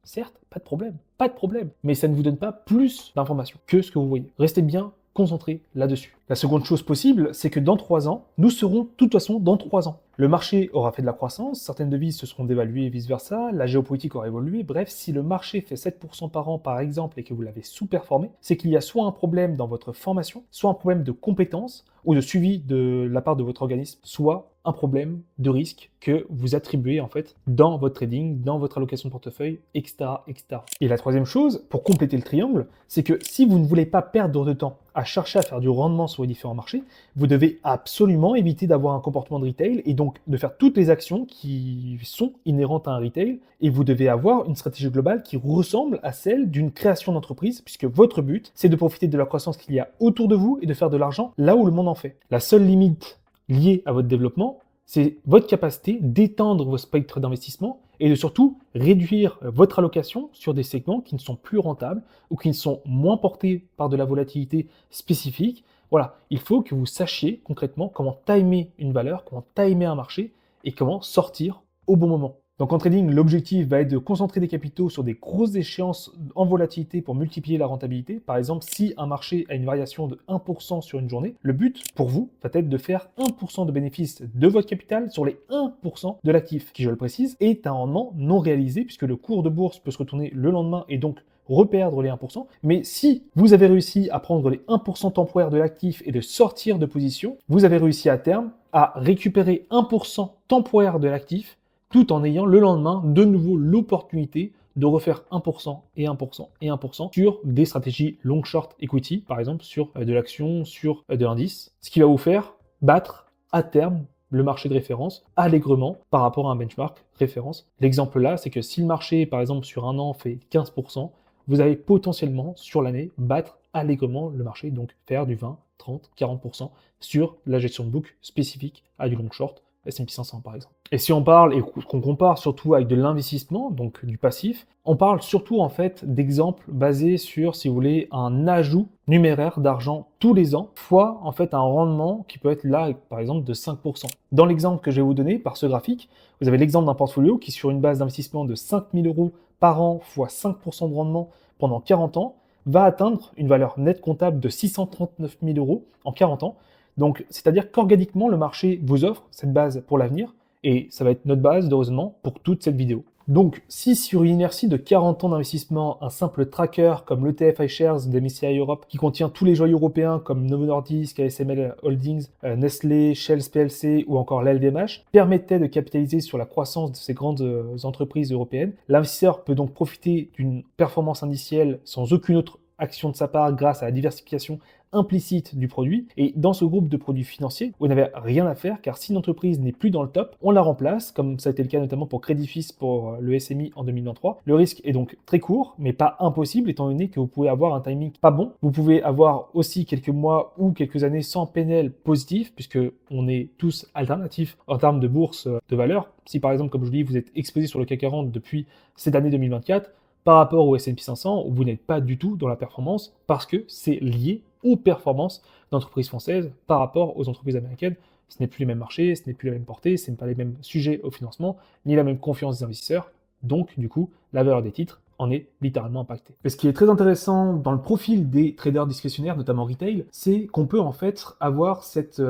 Certes, pas de problème, pas de problème. Mais ça ne vous donne pas plus d'informations que ce que vous voyez. Restez bien concentré là-dessus. La seconde chose possible, c'est que dans 3 ans, nous serons de toute façon dans 3 ans. Le marché aura fait de la croissance, certaines devises se seront dévaluées et vice-versa, la géopolitique aura évolué, bref, si le marché fait 7% par an par exemple et que vous l'avez sous-performé, c'est qu'il y a soit un problème dans votre formation, soit un problème de compétence ou de suivi de la part de votre organisme, soit un problème de risque que vous attribuez en fait dans votre trading, dans votre allocation de portefeuille, etc., etc. Et la troisième chose, pour compléter le triangle, c'est que si vous ne voulez pas perdre de temps à chercher à faire du rendement sur les différents marchés, vous devez absolument éviter d'avoir un comportement de retail et donc de faire toutes les actions qui sont inhérentes à un retail, et vous devez avoir une stratégie globale qui ressemble à celle d'une création d'entreprise, puisque votre but, c'est de profiter de la croissance qu'il y a autour de vous et de faire de l'argent là où le monde en fait. La seule limite liée à votre développement, c'est votre capacité d'étendre vos spectres d'investissement et de surtout réduire votre allocation sur des segments qui ne sont plus rentables ou qui ne sont moins portés par de la volatilité spécifique. Voilà, il faut que vous sachiez concrètement comment timer une valeur, comment timer un marché et comment sortir au bon moment. Donc en trading, l'objectif va être de concentrer des capitaux sur des grosses échéances en volatilité pour multiplier la rentabilité. Par exemple, si un marché a une variation de 1% sur une journée, le but pour vous va être de faire 1% de bénéfice de votre capital sur les 1% de l'actif, qui, je le précise, est un rendement non réalisé puisque le cours de bourse peut se retourner le lendemain et donc reperdre les 1%. Mais si vous avez réussi à prendre les 1% temporaires de l'actif et de sortir de position, vous avez réussi à terme à récupérer 1% temporaire de l'actif tout en ayant le lendemain de nouveau l'opportunité de refaire 1% et 1% et 1% sur des stratégies long short equity, par exemple sur de l'action, sur de l'indice, ce qui va vous faire battre à terme le marché de référence allègrement par rapport à un benchmark référence. L'exemple là, c'est que si le marché, par exemple, sur un an fait 15%, vous allez potentiellement, sur l'année, battre allègrement le marché, donc faire du 20, 30, 40% sur la gestion de book spécifique à du long short, S&P 500 par exemple. Et si on parle et qu'on compare surtout avec de l'investissement, donc du passif, on parle surtout en fait d'exemples basés sur, si vous voulez, un ajout numéraire d'argent tous les ans, fois en fait un rendement qui peut être là, par exemple, de 5%. Dans l'exemple que je vais vous donner par ce graphique, vous avez l'exemple d'un portfolio qui, sur une base d'investissement de 5 000 € par an, fois 5% de rendement pendant 40 ans, va atteindre une valeur nette comptable de 639 000 € en 40 ans. Donc, c'est-à-dire qu'organiquement, le marché vous offre cette base pour l'avenir, et ça va être notre base de raisonnement pour toute cette vidéo. Donc, si sur une inertie de 40 ans d'investissement, un simple tracker comme l'ETF iShares de MSCI Europe, qui contient tous les joyaux européens comme Novo Nordisk, ASML Holdings, Nestlé, Shell PLC ou encore l'LVMH, permettait de capitaliser sur la croissance de ces grandes entreprises européennes, l'investisseur peut donc profiter d'une performance indicielle sans aucune autre action de sa part grâce à la diversification implicite du produit. Et dans ce groupe de produits financiers, vous n'avez rien à faire car si une entreprise n'est plus dans le top, on la remplace, comme ça a été le cas notamment pour Credit Suisse pour le SMI en 2023. Le risque est donc très court, mais pas impossible étant donné que vous pouvez avoir un timing pas bon. Vous pouvez avoir aussi quelques mois ou quelques années sans PNL positif puisque on est tous alternatifs en termes de bourse de valeur. Si par exemple, comme je vous dis, vous êtes exposé sur le CAC 40 depuis cette année 2024, par rapport au S&P 500, vous n'êtes pas du tout dans la performance parce que c'est lié aux performances d'entreprises françaises par rapport aux entreprises américaines. Ce n'est plus les mêmes marchés, ce n'est plus la même portée, ce n'est pas les mêmes sujets au financement, ni la même confiance des investisseurs. Donc, du coup, la valeur des titres en est littéralement impactée. Et ce qui est très intéressant dans le profil des traders discrétionnaires, notamment retail, c'est qu'on peut en fait avoir cette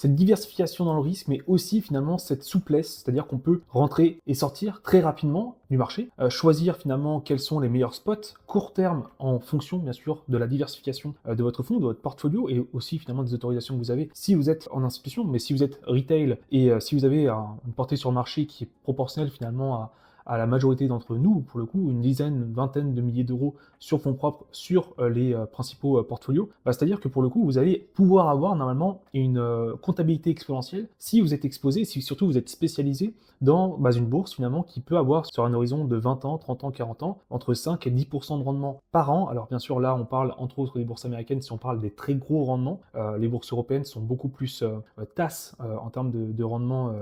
diversification dans le risque, mais aussi finalement cette souplesse, c'est-à-dire qu'on peut rentrer et sortir très rapidement du marché, choisir finalement quels sont les meilleurs spots court terme en fonction bien sûr de la diversification de votre fonds, de votre portfolio et aussi finalement des autorisations que vous avez si vous êtes en institution, mais si vous êtes retail et si vous avez une portée sur le marché qui est proportionnelle finalement à la majorité d'entre nous, pour le coup, une dizaine, une vingtaine de milliers d'euros sur fonds propres sur les principaux portfolios, c'est-à-dire que pour le coup, vous allez pouvoir avoir normalement une comptabilité exponentielle si vous êtes exposé, si surtout vous êtes spécialisé dans une bourse finalement qui peut avoir sur un horizon de 20 ans, 30 ans, 40 ans, entre 5 et 10% de rendement par an. Alors bien sûr là on parle entre autres des bourses américaines si on parle des très gros rendements. Les bourses européennes sont beaucoup plus tasses en termes de rendement,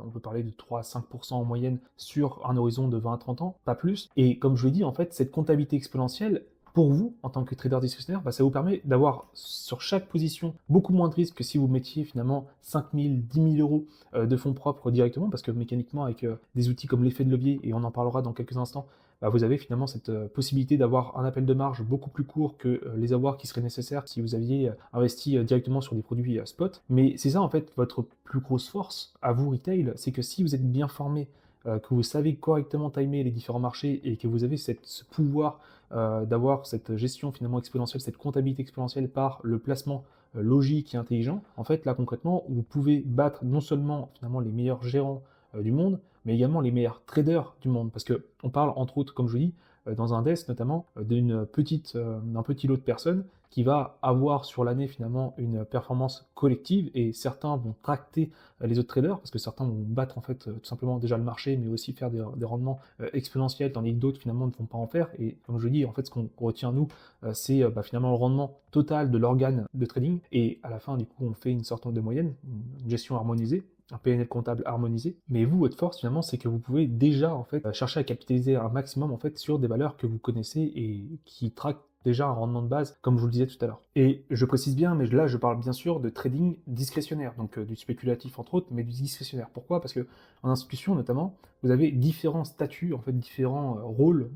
on peut parler de 3 à 5% en moyenne sur un horizon de 20 à 30 ans, pas plus. Et comme je l'ai dit, en fait, cette comptabilité exponentielle, pour vous, en tant que trader discrétionnaire, ça vous permet d'avoir sur chaque position beaucoup moins de risques que si vous mettiez finalement 5 000, 10 000 euros de fonds propres directement, parce que mécaniquement, avec des outils comme l'effet de levier, et on en parlera dans quelques instants, vous avez finalement cette possibilité d'avoir un appel de marge beaucoup plus court que les avoirs qui seraient nécessaires si vous aviez investi directement sur des produits spot. Mais c'est ça en fait votre plus grosse force à vous retail, c'est que si vous êtes bien formé, que vous savez correctement timer les différents marchés et que vous avez ce pouvoir d'avoir cette gestion finalement exponentielle, cette comptabilité exponentielle par le placement logique et intelligent, en fait là concrètement vous pouvez battre non seulement finalement les meilleurs gérants du monde, mais également les meilleurs traders du monde, parce que on parle entre autres, comme je dis, dans un desk notamment, d'un petit lot de personnes qui va avoir sur l'année finalement une performance collective, et certains vont tracter les autres traders, parce que certains vont battre en fait tout simplement déjà le marché, mais aussi faire des rendements exponentiels, tandis que d'autres finalement ne vont pas en faire. Et comme je dis, en fait ce qu'on retient nous, c'est finalement le rendement total de l'organe de trading, et à la fin du coup on fait une sorte de moyenne, une gestion harmonisée, un PNL comptable harmonisé. Mais vous, votre force finalement, c'est que vous pouvez déjà en fait chercher à capitaliser un maximum en fait sur des valeurs que vous connaissez et qui traquent déjà un rendement de base, comme je vous le disais tout à l'heure. Et je précise bien, mais là je parle bien sûr de trading discrétionnaire, donc du spéculatif entre autres, mais du discrétionnaire. Pourquoi? Parce que en institution notamment, vous avez différents statuts, en fait différents rôles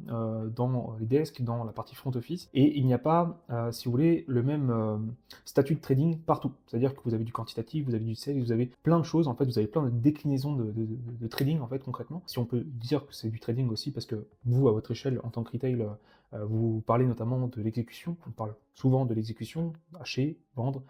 dans les desks, dans la partie front office, et il n'y a pas, si vous voulez, le même statut de trading partout. C'est-à-dire que vous avez du quantitatif, vous avez du sell, vous avez plein de choses, en fait, vous avez plein de déclinaisons de trading, en fait, concrètement. Si on peut dire que c'est du trading aussi, parce que vous, à votre échelle, en tant que retail, vous parlez notamment de l'exécution, on parle souvent de l'exécution, acheter, vendre,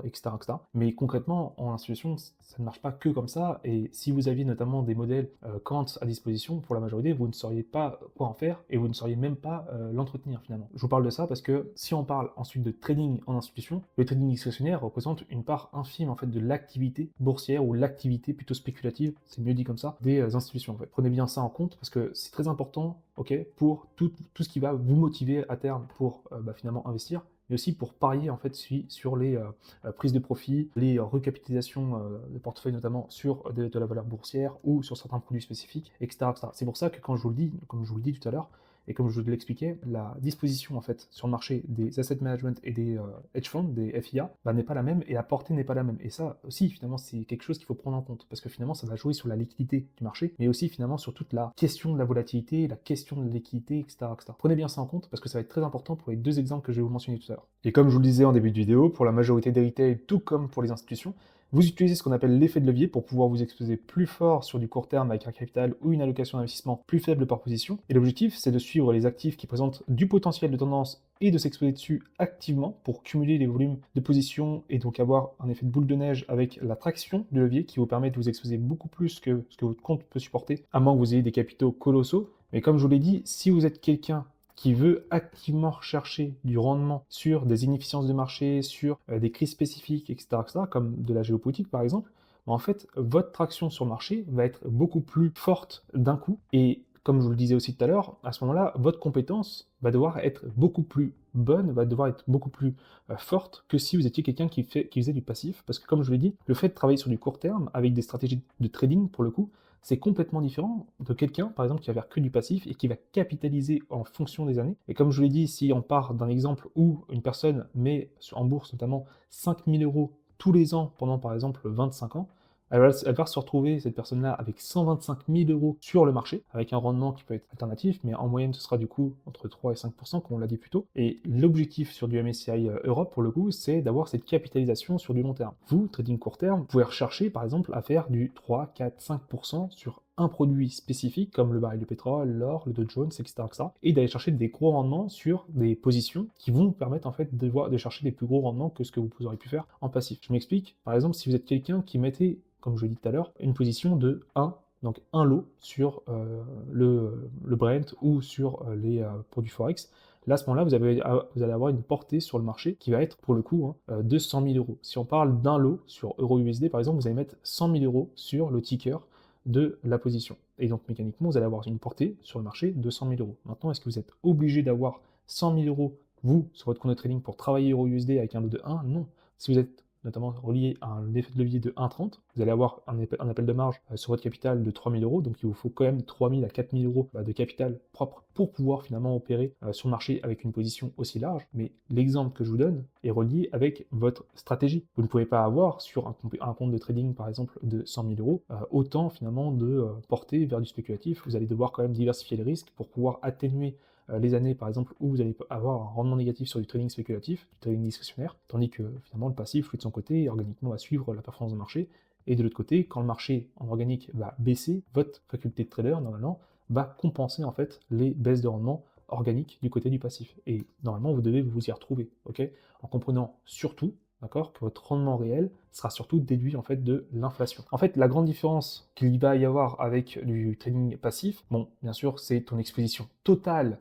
etc., etc. Mais concrètement, en institution, ça ne marche pas que comme ça, et si vous aviez notamment des modèles quant à disposition, pour la majorité, vous ne sauriez pas quoi en faire, et vous ne sauriez même pas l'entretenir finalement. Je vous parle de ça parce que si on parle ensuite de trading en institution, le trading discrétionnaire représente une part infime en fait de l'activité boursière, ou l'activité plutôt spéculative, c'est mieux dit comme ça, des institutions en fait. Prenez bien ça en compte parce que c'est très important, pour tout ce qui va vous motiver à terme pour finalement investir, mais aussi pour parier en fait sur les prises de profit, les recapitalisations de portefeuille notamment sur de la valeur boursière ou sur certains produits spécifiques, etc., etc. C'est pour ça que quand je vous le dis, comme je vous le dis tout à l'heure, et comme je vous l'expliquais, la disposition en fait sur le marché des asset management et des hedge funds, des FIA, n'est pas la même, et la portée n'est pas la même. Et ça aussi finalement c'est quelque chose qu'il faut prendre en compte, parce que finalement ça va jouer sur la liquidité du marché, mais aussi finalement sur toute la question de la volatilité, la question de la liquidité, etc., etc. Prenez bien ça en compte parce que ça va être très important pour les deux exemples que je vais vous mentionner tout à l'heure. Et comme je vous le disais en début de vidéo, pour la majorité des retail, tout comme pour les institutions, vous utilisez ce qu'on appelle l'effet de levier pour pouvoir vous exposer plus fort sur du court terme avec un capital ou une allocation d'investissement plus faible par position. Et l'objectif, c'est de suivre les actifs qui présentent du potentiel de tendance et de s'exposer dessus activement pour cumuler les volumes de position et donc avoir un effet de boule de neige avec la traction du levier qui vous permet de vous exposer beaucoup plus que ce que votre compte peut supporter, à moins que vous ayez des capitaux colossaux. Mais comme je vous l'ai dit, si vous êtes quelqu'un qui veut activement rechercher du rendement sur des inefficiences de marché, sur des crises spécifiques, etc., comme de la géopolitique par exemple, en fait, votre traction sur le marché va être beaucoup plus forte d'un coup. Et comme je vous le disais aussi tout à l'heure, à ce moment-là, votre compétence va devoir être beaucoup plus bonne, va devoir être beaucoup plus forte que si vous étiez quelqu'un qui faisait du passif. Parce que comme je l'ai dit, le fait de travailler sur du court terme avec des stratégies de trading, pour le coup, c'est complètement différent de quelqu'un, par exemple, qui va faire que du passif et qui va capitaliser en fonction des années. Et comme je vous l'ai dit, si on part d'un exemple où une personne met en bourse notamment 5 000 euros tous les ans pendant par exemple 25 ans, elle va se retrouver, cette personne-là, avec 125 000 euros sur le marché, avec un rendement qui peut être alternatif, mais en moyenne, ce sera du coup entre 3 et 5%, comme on l'a dit plus tôt. Et l'objectif sur du MSCI Europe, pour le coup, c'est d'avoir cette capitalisation sur du long terme. Vous, trading court terme, vous pouvez rechercher, par exemple, à faire du 3, 4, 5% sur un produit spécifique, comme le baril de pétrole, l'or, le Dow Jones, etc., etc., et d'aller chercher des gros rendements sur des positions qui vont vous permettre en fait de chercher des plus gros rendements que ce que vous aurez pu faire en passif. Je m'explique. Par exemple, si vous êtes quelqu'un qui mettait, comme je l'ai dit tout à l'heure, une position de 1 donc un lot sur le Brent ou sur les produits Forex, là, à ce moment-là, vous allez avoir une portée sur le marché qui va être, pour le coup, de 100 000 euros. Si on parle d'un lot sur EURUSD, par exemple, vous allez mettre 100 000 euros sur le ticker de la position. Et donc, mécaniquement, vous allez avoir une portée sur le marché de 100 000 euros. Maintenant, est-ce que vous êtes obligé d'avoir 100 000 euros, vous, sur votre compte de trading pour travailler EURUSD avec un lot de 1? Non. Si vous êtes notamment relié à un effet de levier de 1,30, vous allez avoir un appel de marge sur votre capital de 3 000 euros, donc il vous faut quand même 3 000 à 4 000 euros de capital propre pour pouvoir finalement opérer sur le marché avec une position aussi large. Mais l'exemple que je vous donne est relié avec votre stratégie. Vous ne pouvez pas avoir sur un compte de trading par exemple de 100 000 euros autant finalement de portée vers du spéculatif. Vous allez devoir quand même diversifier les risques pour pouvoir atténuer les années, par exemple, où vous allez avoir un rendement négatif sur du trading spéculatif, du trading discrétionnaire, tandis que finalement le passif, lui de son côté, organiquement va suivre la performance du marché. Et de l'autre côté, quand le marché en organique va baisser, votre faculté de trader, normalement, va compenser en fait les baisses de rendement organiques du côté du passif. Et normalement, vous devez vous y retrouver, ok, en comprenant surtout, d'accord, que votre rendement réel sera surtout déduit en fait de l'inflation. En fait, la grande différence qu'il va y avoir avec du trading passif, bon, bien sûr, c'est ton exposition totale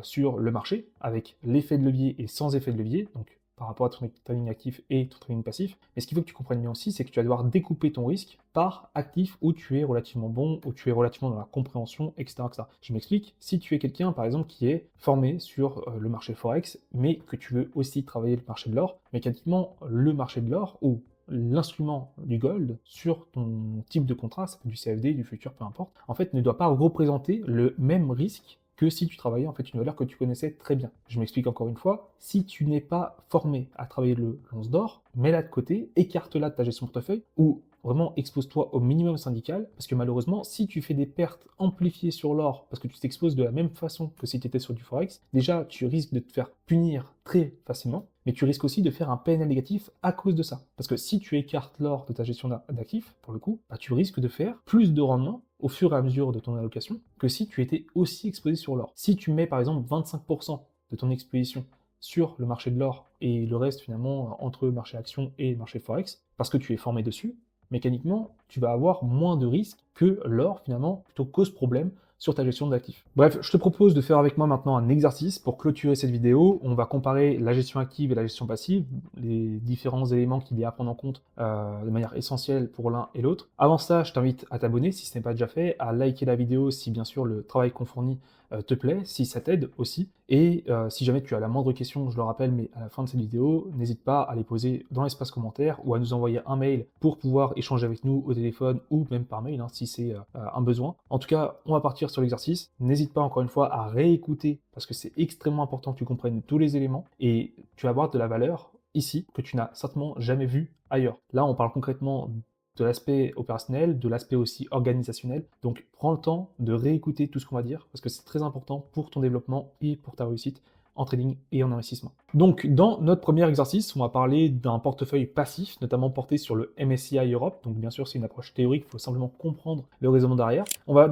sur le marché, avec l'effet de levier et sans effet de levier, donc par rapport à ton trading actif et ton trading passif. Mais ce qu'il faut que tu comprennes bien aussi, c'est que tu vas devoir découper ton risque par actif où tu es relativement bon, où tu es relativement dans la compréhension, etc. etc. Je m'explique, si tu es quelqu'un, par exemple, qui est formé sur le marché Forex, mais que tu veux aussi travailler le marché de l'or, mécaniquement, le marché de l'or, ou l'instrument du gold sur ton type de contrat, ça peut être du CFD, du futur, peu importe, en fait, ne doit pas représenter le même risque que si tu travaillais en fait une valeur que tu connaissais très bien. Je m'explique encore une fois, si tu n'es pas formé à travailler l'once d'or, mets-la de côté, écarte-la de ta gestion de portefeuille, ou vraiment expose-toi au minimum syndical, parce que malheureusement, si tu fais des pertes amplifiées sur l'or, parce que tu t'exposes de la même façon que si tu étais sur du Forex, déjà tu risques de te faire punir très facilement, mais tu risques aussi de faire un PNL négatif à cause de ça. Parce que si tu écartes l'or de ta gestion d'actifs, pour le coup, bah, tu risques de faire plus de rendement au fur et à mesure de ton allocation que si tu étais aussi exposé sur l'or. Si tu mets par exemple 25% de ton exposition sur le marché de l'or et le reste finalement entre marché action et marché forex, parce que tu es formé dessus, mécaniquement, tu vas avoir moins de risques que l'or finalement plutôt cause problème sur ta gestion d'actifs. Bref, je te propose de faire avec moi maintenant un exercice pour clôturer cette vidéo. On va comparer la gestion active et la gestion passive, les différents éléments qu'il y a à prendre en compte de manière essentielle pour l'un et l'autre. Avant ça, je t'invite à t'abonner si ce n'est pas déjà fait, à liker la vidéo si bien sûr le travail qu'on fournit te plaît, si ça t'aide aussi. Et si jamais tu as la moindre question, je le rappelle, mais à la fin de cette vidéo, n'hésite pas à les poser dans l'espace commentaire ou à nous envoyer un mail pour pouvoir échanger avec nous au téléphone ou même par mail si c'est un besoin. En tout cas, on va partir sur l'exercice. N'hésite pas encore une fois à réécouter parce que c'est extrêmement important que tu comprennes tous les éléments et tu vas avoir de la valeur ici que tu n'as certainement jamais vu ailleurs. Là, on parle concrètement de l'aspect opérationnel, de l'aspect aussi organisationnel. Donc prends le temps de réécouter tout ce qu'on va dire parce que c'est très important pour ton développement et pour ta réussite en trading et en investissement. Donc dans notre premier exercice, on va parler d'un portefeuille passif, notamment porté sur le MSCI Europe. Donc bien sûr, c'est une approche théorique, il faut simplement comprendre le raisonnement derrière. On va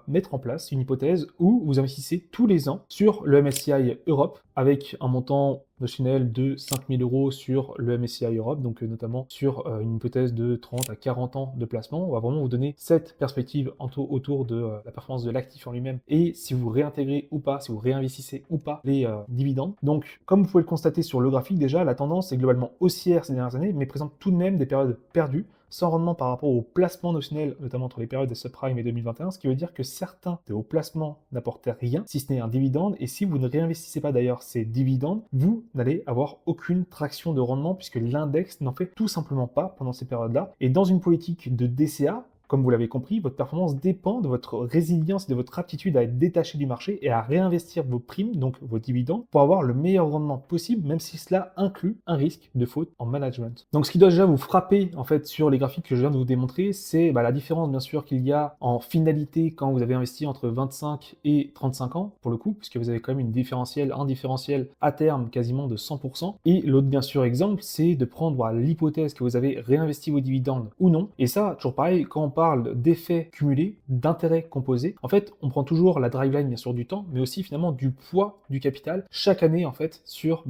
mettre en place une hypothèse où vous investissez tous les ans sur le MSCI Europe avec un montant notionnel de 5 000 euros sur le MSCI Europe, donc notamment sur une hypothèse de 30 à 40 ans de placement. On va vraiment vous donner cette perspective autour de la performance de l'actif en lui-même et si vous réintégrez ou pas, si vous réinvestissez ou pas les dividendes. Donc, comme vous pouvez le constater sur le graphique déjà, la tendance est globalement haussière ces dernières années, mais présente tout de même des périodes perdues, sans rendement par rapport aux placements notionnels, notamment entre les périodes de subprime et 2021, ce qui veut dire que certains de vos placements n'apportaient rien, si ce n'est un dividende, et si vous ne réinvestissez pas d'ailleurs ces dividendes, vous n'allez avoir aucune traction de rendement puisque l'index n'en fait tout simplement pas pendant ces périodes-là. Et dans une politique de DCA, comme vous l'avez compris, votre performance dépend de votre résilience et de votre aptitude à être détaché du marché et à réinvestir vos primes, donc vos dividendes, pour avoir le meilleur rendement possible, même si cela inclut un risque de faute en management. Donc ce qui doit déjà vous frapper en fait sur les graphiques que je viens de vous démontrer, c'est la différence bien sûr qu'il y a en finalité quand vous avez investi entre 25 et 35 ans, pour le coup, puisque vous avez quand même un différentiel à terme quasiment de 100%. Et l'autre bien sûr exemple, c'est de prendre l'hypothèse que vous avez réinvesti vos dividendes ou non. Et ça, toujours pareil, quand on parle d'effets cumulés, d'intérêts composés, en fait, on prend toujours la driveline bien sûr du temps, mais aussi finalement du poids du capital chaque année en fait sur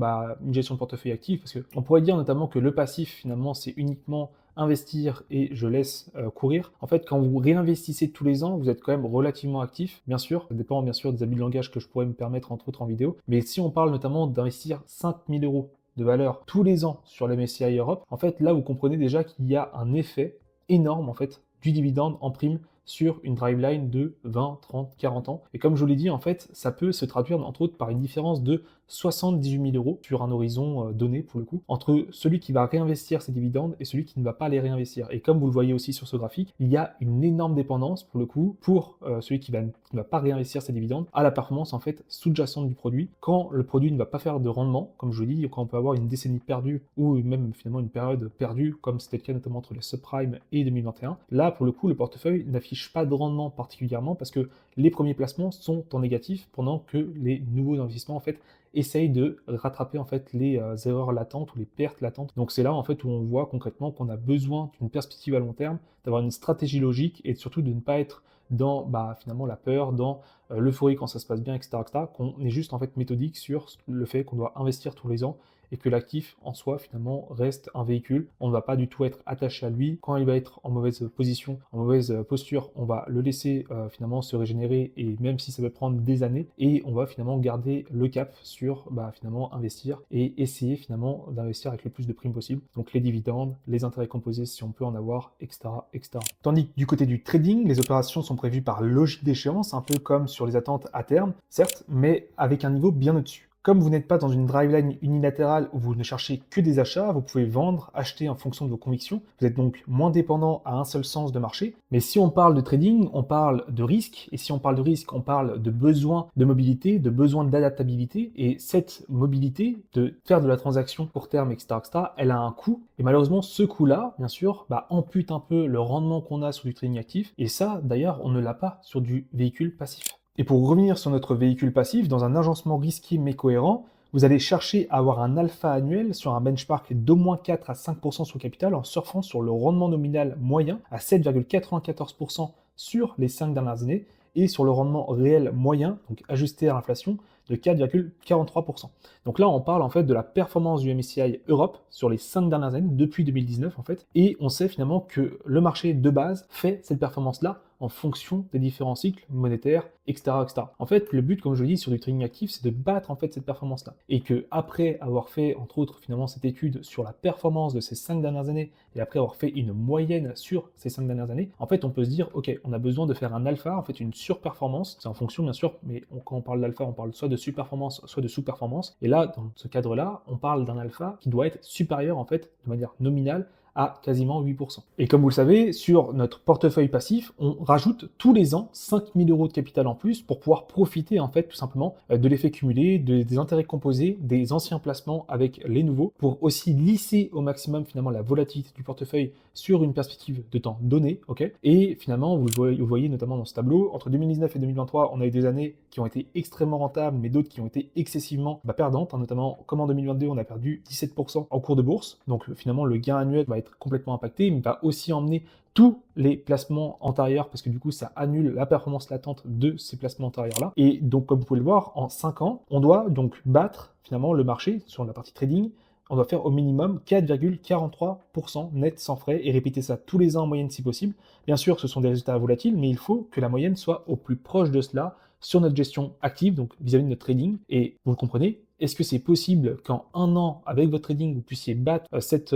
une gestion de portefeuille active, parce qu'on pourrait dire notamment que le passif finalement c'est uniquement investir et je laisse courir. En fait, quand vous réinvestissez tous les ans, vous êtes quand même relativement actif, bien sûr. Ça dépend bien sûr des habits de langage que je pourrais me permettre entre autres en vidéo. Mais si on parle notamment d'investir 5000 euros de valeur tous les ans sur le MSCI Europe, en fait, là, vous comprenez déjà qu'il y a un effet énorme, en fait, du dividende en prime sur une driveline de 20, 30, 40 ans. Et comme je vous l'ai dit, en fait, ça peut se traduire entre autres par une différence de 78 000 euros sur un horizon donné pour le coup, entre celui qui va réinvestir ses dividendes et celui qui ne va pas les réinvestir. Et comme vous le voyez aussi sur ce graphique, il y a une énorme dépendance pour le coup pour celui qui ne va pas réinvestir ses dividendes à la performance en fait sous-jacente du produit. Quand le produit ne va pas faire de rendement, comme je vous l'ai dit, quand on peut avoir une décennie perdue ou même finalement une période perdue, comme c'était le cas notamment entre les subprimes et 2021, là pour le coup le portefeuille n'affiche pas de rendement particulièrement parce que les premiers placements sont en négatif pendant que les nouveaux investissements en fait essayent de rattraper en fait les erreurs latentes ou les pertes latentes. Donc c'est là en fait où on voit concrètement qu'on a besoin d'une perspective à long terme, d'avoir une stratégie logique et surtout de ne pas être dans finalement la peur, dans l'euphorie quand ça se passe bien, etc., qu'on est juste en fait méthodique sur le fait qu'on doit investir tous les ans et que l'actif en soi finalement reste un véhicule. On ne va pas du tout être attaché à lui. Quand il va être en mauvaise position, en mauvaise posture, on va le laisser finalement se régénérer et même si ça peut prendre des années et on va finalement garder le cap sur finalement investir et essayer finalement d'investir avec le plus de primes possible. Donc les dividendes, les intérêts composés si on peut en avoir, etc., etc. Tandis que du côté du trading, les opérations sont prévues par logique d'échéance, un peu comme sur les attentes à terme, certes, mais avec un niveau bien au-dessus. Comme vous n'êtes pas dans une driveline unilatérale où vous ne cherchez que des achats, vous pouvez vendre, acheter en fonction de vos convictions. Vous êtes donc moins dépendant à un seul sens de marché. Mais si on parle de trading, on parle de risque. Et si on parle de risque, on parle de besoin de mobilité, de besoin d'adaptabilité. Et cette mobilité, de faire de la transaction court terme, etc., elle a un coût. Et malheureusement, ce coût-là, bien sûr, ampute un peu le rendement qu'on a sur du trading actif. Et ça, d'ailleurs, on ne l'a pas sur du véhicule passif. Et pour revenir sur notre véhicule passif, dans un agencement risqué mais cohérent, vous allez chercher à avoir un alpha annuel sur un benchmark d'au moins 4 à 5% sur le capital en surfant sur le rendement nominal moyen à 7,94% sur les 5 dernières années et sur le rendement réel moyen, donc ajusté à l'inflation, de 4,43%. Donc là, on parle en fait de la performance du MSCI Europe sur les 5 dernières années, depuis 2019 en fait, et on sait finalement que le marché de base fait cette performance-là en fonction des différents cycles monétaires, etc., etc. En fait, le but, comme je le dis, sur du trading actif, c'est de battre en fait cette performance-là. Et que après avoir fait, entre autres, finalement, cette étude sur la performance de ces 5 dernières années, et après avoir fait une moyenne sur ces 5 dernières années, en fait, on peut se dire, ok, on a besoin de faire un alpha, en fait, une surperformance. C'est en fonction, bien sûr, mais quand on parle d'alpha, on parle soit de surperformance, soit de sous-performance. Et là, dans ce cadre-là, on parle d'un alpha qui doit être supérieur, en fait, de manière nominale, à quasiment 8%. Et comme vous le savez, sur notre portefeuille passif, on rajoute tous les ans 5 000 euros de capital en plus pour pouvoir profiter en fait tout simplement de l'effet cumulé, des intérêts composés, des anciens placements avec les nouveaux, pour aussi lisser au maximum finalement la volatilité du portefeuille sur une perspective de temps donné, ok. Et finalement, vous voyez notamment dans ce tableau, entre 2019 et 2023, on a eu des années qui ont été extrêmement rentables, mais d'autres qui ont été excessivement perdantes, notamment comme en 2022, on a perdu 17% en cours de bourse, donc finalement le gain annuel va être complètement impacté, mais va aussi emmener tous les placements antérieurs, parce que du coup, ça annule la performance latente de ces placements antérieurs-là. Et donc, comme vous pouvez le voir, en 5 ans, on doit donc battre finalement le marché sur la partie trading. On doit faire au minimum 4,43% net sans frais et répéter ça tous les ans en moyenne si possible. Bien sûr, ce sont des résultats volatiles, mais il faut que la moyenne soit au plus proche de cela sur notre gestion active, donc vis-à-vis de notre trading. Et vous le comprenez, est-ce que c'est possible qu'en un an, avec votre trading, vous puissiez battre cette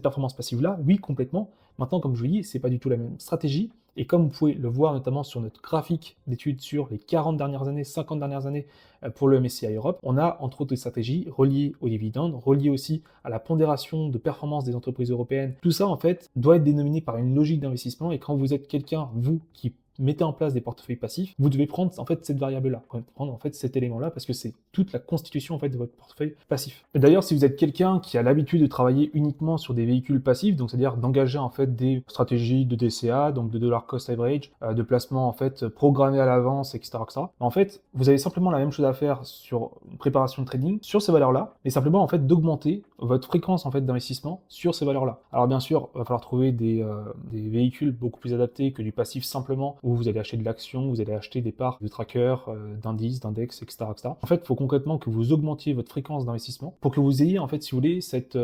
performance passive-là? Oui, complètement. Maintenant, comme je vous dis, c'est pas du tout la même stratégie. Et comme vous pouvez le voir notamment sur notre graphique d'études sur les 40 dernières années, 50 dernières années pour le MSCI Europe, on a entre autres des stratégies reliées aux dividendes, reliées aussi à la pondération de performance des entreprises européennes. Tout ça, en fait, doit être dénominé par une logique d'investissement. Et quand vous êtes quelqu'un, vous, qui mettez en place des portefeuilles passifs, vous devez prendre en fait cette variable-là, prendre en fait cet élément-là parce que c'est toute la constitution en fait de votre portefeuille passif. Et d'ailleurs, si vous êtes quelqu'un qui a l'habitude de travailler uniquement sur des véhicules passifs, donc c'est-à-dire d'engager en fait des stratégies de DCA, donc de dollar cost average, de placement en fait programmé à l'avance, etc., etc. En fait, vous avez simplement la même chose à faire sur une préparation de trading sur ces valeurs-là, et simplement en fait d'augmenter votre fréquence en fait d'investissement sur ces valeurs-là. Alors bien sûr, il va falloir trouver des véhicules beaucoup plus adaptés que du passif simplement où vous allez acheter de l'action, vous allez acheter des parts de trackers, d'indices, d'index, etc., etc. En fait, il faut concrètement que vous augmentiez votre fréquence d'investissement pour que vous ayez, en fait, si vous voulez, cette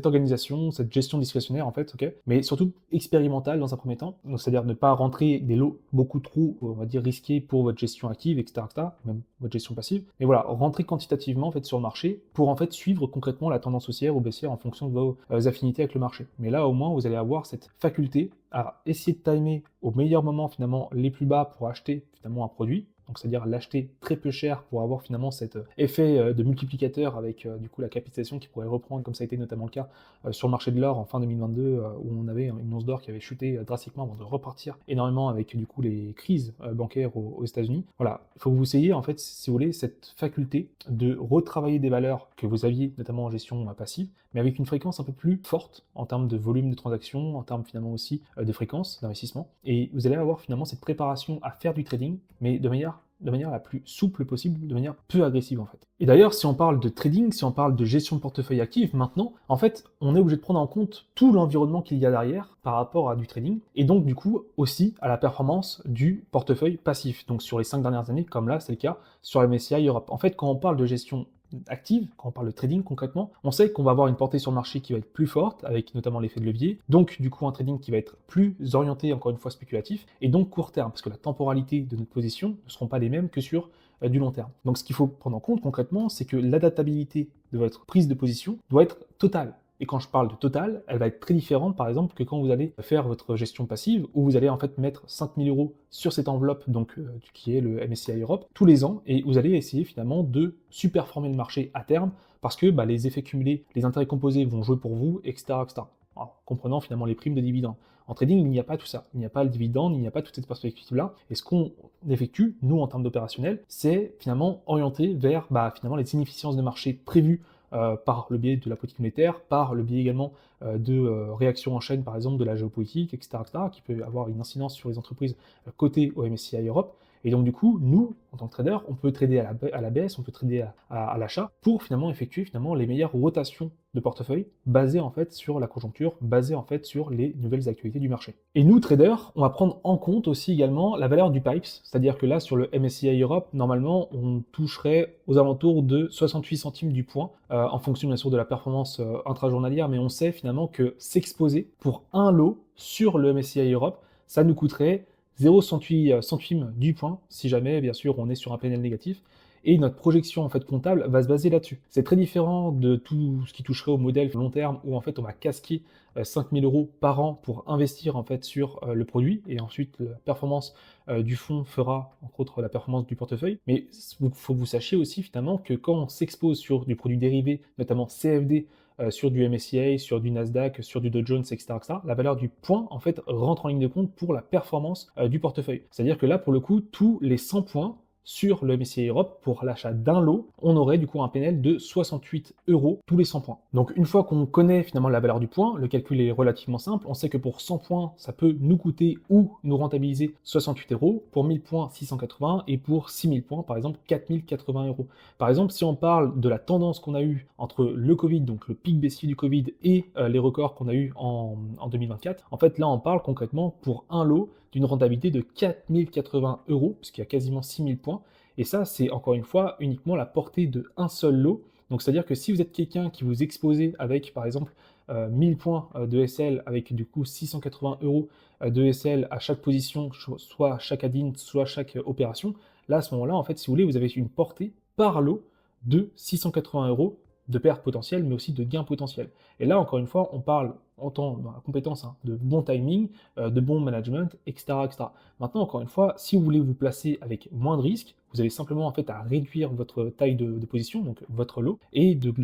organisation, cette gestion discrétionnaire, en fait, ok, mais surtout expérimentale dans un premier temps. Donc, c'est-à-dire ne pas rentrer des lots beaucoup trop, on va dire, risqués pour votre gestion active, etc., etc., même votre gestion passive. Mais voilà, rentrer quantitativement, en fait, sur le marché pour, en fait, suivre concrètement la tendance haussière ou baissière en fonction de vos affinités avec le marché. Mais là, au moins, vous allez avoir cette faculté à essayer de timer au meilleur moment, finalement, les plus bas pour acheter, finalement, un produit. Donc, c'est-à-dire l'acheter très peu cher pour avoir finalement cet effet de multiplicateur avec du coup la capitalisation qui pourrait reprendre, comme ça a été notamment le cas sur le marché de l'or en fin 2022, où on avait une once d'or qui avait chuté drastiquement avant de repartir énormément avec du coup les crises bancaires aux États-Unis. Voilà, il faut que vous ayez en fait, si vous voulez, cette faculté de retravailler des valeurs que vous aviez notamment en gestion passive, mais avec une fréquence un peu plus forte en termes de volume de transactions, en termes finalement aussi de fréquence d'investissement. Et vous allez avoir finalement cette préparation à faire du trading, mais de manière la plus souple possible, de manière peu agressive en fait. Et d'ailleurs, si on parle de trading, si on parle de gestion de portefeuille actif, maintenant, en fait, on est obligé de prendre en compte tout l'environnement qu'il y a derrière par rapport à du trading, et donc du coup aussi à la performance du portefeuille passif. Donc sur les 5 dernières années, comme là c'est le cas sur le MSCI Europe. En fait, quand on parle de gestion active, quand on parle de trading concrètement, on sait qu'on va avoir une portée sur le marché qui va être plus forte, avec notamment l'effet de levier, donc du coup un trading qui va être plus orienté, encore une fois, spéculatif, et donc court terme, parce que la temporalité de notre position ne seront pas les mêmes que sur du long terme. Donc ce qu'il faut prendre en compte concrètement, c'est que l'adaptabilité de votre prise de position doit être totale. Et quand je parle de total, elle va être très différente, par exemple, que quand vous allez faire votre gestion passive, où vous allez en fait mettre 5 000 € sur cette enveloppe, donc qui est le MSCI Europe, tous les ans, et vous allez essayer finalement de superformer le marché à terme, parce que les effets cumulés, les intérêts composés vont jouer pour vous, etc., etc. Alors, comprenant finalement les primes de dividendes. En trading, il n'y a pas tout ça. Il n'y a pas le dividende, il n'y a pas toute cette perspective-là. Et ce qu'on effectue, nous, en termes d'opérationnel, c'est finalement orienté vers finalement les inefficiences de marché prévues par le biais de la politique monétaire, par le biais également de réactions en chaîne, par exemple, de la géopolitique, etc., qui peut avoir une incidence sur les entreprises cotées au MSCI Europe. Et donc, du coup, nous, en tant que trader, on peut trader à la baisse, on peut trader à l'achat pour finalement effectuer finalement les meilleures rotations de portefeuille basées en fait sur la conjoncture, basées en fait sur les nouvelles actualités du marché. Et nous, traders, on va prendre en compte aussi également la valeur du PIPES, c'est-à-dire que là, sur le MSCI Europe, normalement, on toucherait aux alentours de 68 centimes du point, en fonction bien sûr de la performance intrajournalière, mais on sait finalement que s'exposer pour un lot sur le MSCI Europe, ça nous coûterait 0,68 centimes du point, si jamais, bien sûr, on est sur un PNL négatif, et notre projection en fait comptable va se baser là-dessus. C'est très différent de tout ce qui toucherait au modèle long terme, où en fait on va casquer 5 000 € par an pour investir en fait sur le produit, et ensuite la performance du fonds fera entre autres la performance du portefeuille. Mais il faut que vous sachiez aussi finalement que quand on s'expose sur du produit dérivé, notamment CFD, sur du MSCI, sur du Nasdaq, sur du Dow Jones, etc., etc., la valeur du point, en fait, rentre en ligne de compte pour la performance du portefeuille. C'est-à-dire que là, pour le coup, tous les 100 points sur le MSCI Europe, pour l'achat d'un lot, on aurait du coup un PNL de 68 € tous les 100 points. Donc une fois qu'on connaît finalement la valeur du point, le calcul est relativement simple, on sait que pour 100 points, ça peut nous coûter ou nous rentabiliser 68 €, pour 1000 points 680, et pour 6000 points par exemple 4080 €. Par exemple, si on parle de la tendance qu'on a eue entre le Covid, donc le pic baissier du Covid, et les records qu'on a eu en 2024, en fait là on parle concrètement pour un lot d'une rentabilité de 4080 €, puisqu'il y a quasiment 6000 points. Et ça, c'est encore une fois uniquement la portée de un seul lot. Donc c'est-à-dire que si vous êtes quelqu'un qui vous exposez avec par exemple 1000 points de SL, avec du coup 680 € de SL à chaque position, soit chaque add-in, soit chaque opération, là à ce moment-là, en fait, si vous voulez, vous avez une portée par lot de 680 € de perte potentielle, mais aussi de gain potentiel. Et là, encore une fois, on parle en temps, dans la compétence, de bon timing, de bon management, etc., etc. Maintenant, encore une fois, si vous voulez vous placer avec moins de risques, vous avez simplement en fait à réduire votre taille de position, donc votre lot, et donc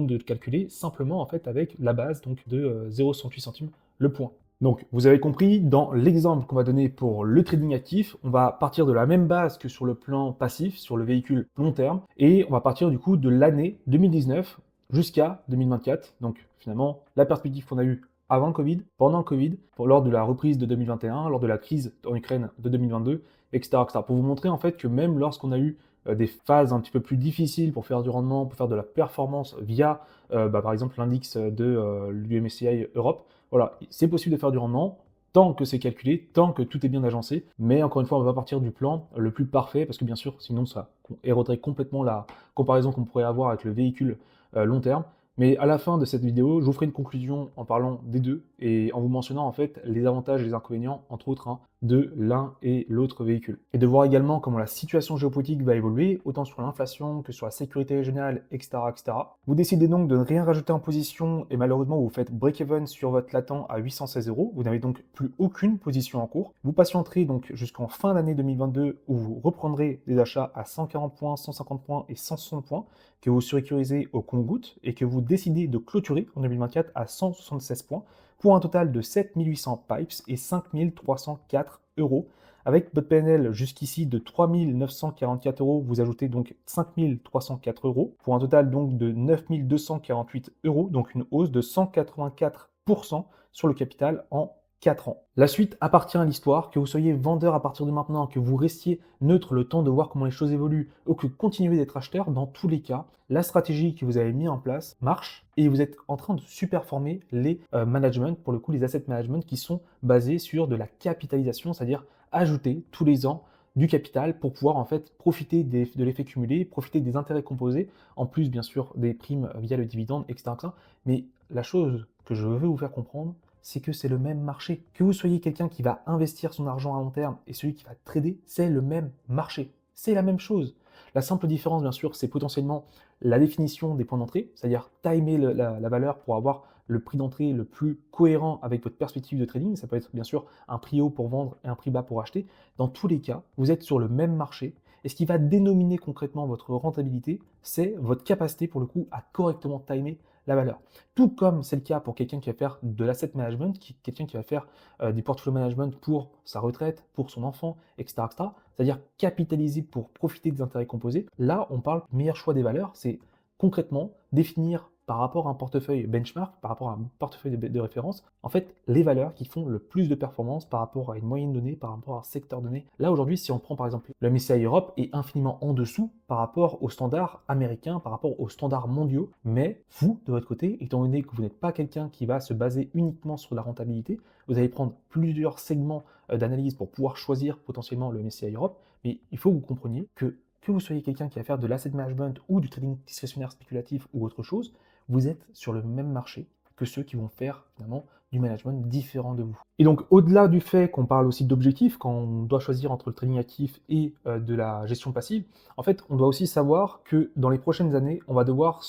de le calculer simplement en fait avec la base donc de 0,68 centimes le point. Donc, vous avez compris, dans l'exemple qu'on va donner pour le trading actif, on va partir de la même base que sur le plan passif, sur le véhicule long terme, et on va partir du coup de l'année 2019 jusqu'à 2024. Donc, finalement, la perspective qu'on a eue avant le Covid, pendant le Covid, lors de la reprise de 2021, lors de la crise en Ukraine de 2022, etc., etc. Pour vous montrer en fait que même lorsqu'on a eu des phases un petit peu plus difficiles pour faire du rendement, pour faire de la performance via, par exemple, l'index de l'UMSCI Europe, voilà, c'est possible de faire du rendement, tant que c'est calculé, tant que tout est bien agencé. Mais encore une fois, on va pas partir du plan le plus parfait, parce que bien sûr, sinon ça éroderait complètement la comparaison qu'on pourrait avoir avec le véhicule long terme. Mais à la fin de cette vidéo, je vous ferai une conclusion en parlant des deux et en vous mentionnant en fait les avantages et les inconvénients, entre autres, hein, de l'un et l'autre véhicule. Et de voir également comment la situation géopolitique va évoluer, autant sur l'inflation que sur la sécurité régionale, etc., etc. Vous décidez donc de ne rien rajouter en position et malheureusement vous faites break-even sur votre latent à 816 euros. Vous n'avez donc plus aucune position en cours. Vous patienterez donc jusqu'en fin d'année 2022 où vous reprendrez des achats à 140 points, 150 points et 160 points que vous sécurisez au compte-gouttes et que vous décidez de clôturer en 2024 à 176 points pour un total de 7800 pipes et 5304 euros. Avec votre PNL jusqu'ici de 3944 euros, vous ajoutez donc 5304 euros pour un total donc de 9248 euros, donc une hausse de 184% sur le capital en 4 ans. La suite appartient à l'histoire, que vous soyez vendeur à partir de maintenant, que vous restiez neutre le temps de voir comment les choses évoluent, ou que vous continuez d'être acheteur, dans tous les cas, la stratégie que vous avez mise en place marche et vous êtes en train de superformer les management, pour le coup les asset management qui sont basés sur de la capitalisation, c'est-à-dire ajouter tous les ans du capital pour pouvoir en fait profiter de l'effet cumulé, profiter des intérêts composés, en plus bien sûr des primes via le dividende, etc. etc. Mais la chose que je veux vous faire comprendre, c'est que c'est le même marché. Que vous soyez quelqu'un qui va investir son argent à long terme et celui qui va trader, c'est le même marché. C'est la même chose. La simple différence, bien sûr, c'est potentiellement la définition des points d'entrée, c'est-à-dire timer la valeur pour avoir le prix d'entrée le plus cohérent avec votre perspective de trading. Ça peut être bien sûr un prix haut pour vendre et un prix bas pour acheter. Dans tous les cas, vous êtes sur le même marché. Et ce qui va dénominer concrètement votre rentabilité, c'est votre capacité pour le coup à correctement timer la valeur. Tout comme c'est le cas pour quelqu'un qui va faire de l'asset management, quelqu'un qui va faire du portfolio management pour sa retraite, pour son enfant, etc. etc. C'est-à-dire capitaliser pour profiter des intérêts composés. Là, on parle meilleur choix des valeurs, c'est concrètement définir par rapport à un portefeuille benchmark, par rapport à un portefeuille de référence, en fait, les valeurs qui font le plus de performance par rapport à une moyenne donnée, par rapport à un secteur donné. Là, aujourd'hui, si on prend par exemple le MSCI Europe est infiniment en dessous par rapport aux standards américains, par rapport aux standards mondiaux, mais vous, de votre côté, étant donné que vous n'êtes pas quelqu'un qui va se baser uniquement sur la rentabilité, vous allez prendre plusieurs segments d'analyse pour pouvoir choisir potentiellement le MSCI Europe, mais il faut que vous compreniez que vous soyez quelqu'un qui va faire de l'asset management ou du trading discrétionnaire spéculatif ou autre chose, vous êtes sur le même marché que ceux qui vont faire finalement du management différent de vous. Et donc au-delà du fait qu'on parle aussi d'objectifs, quand on doit choisir entre le trading actif et de la gestion passive, en fait on doit aussi savoir que dans les prochaines années, on va devoir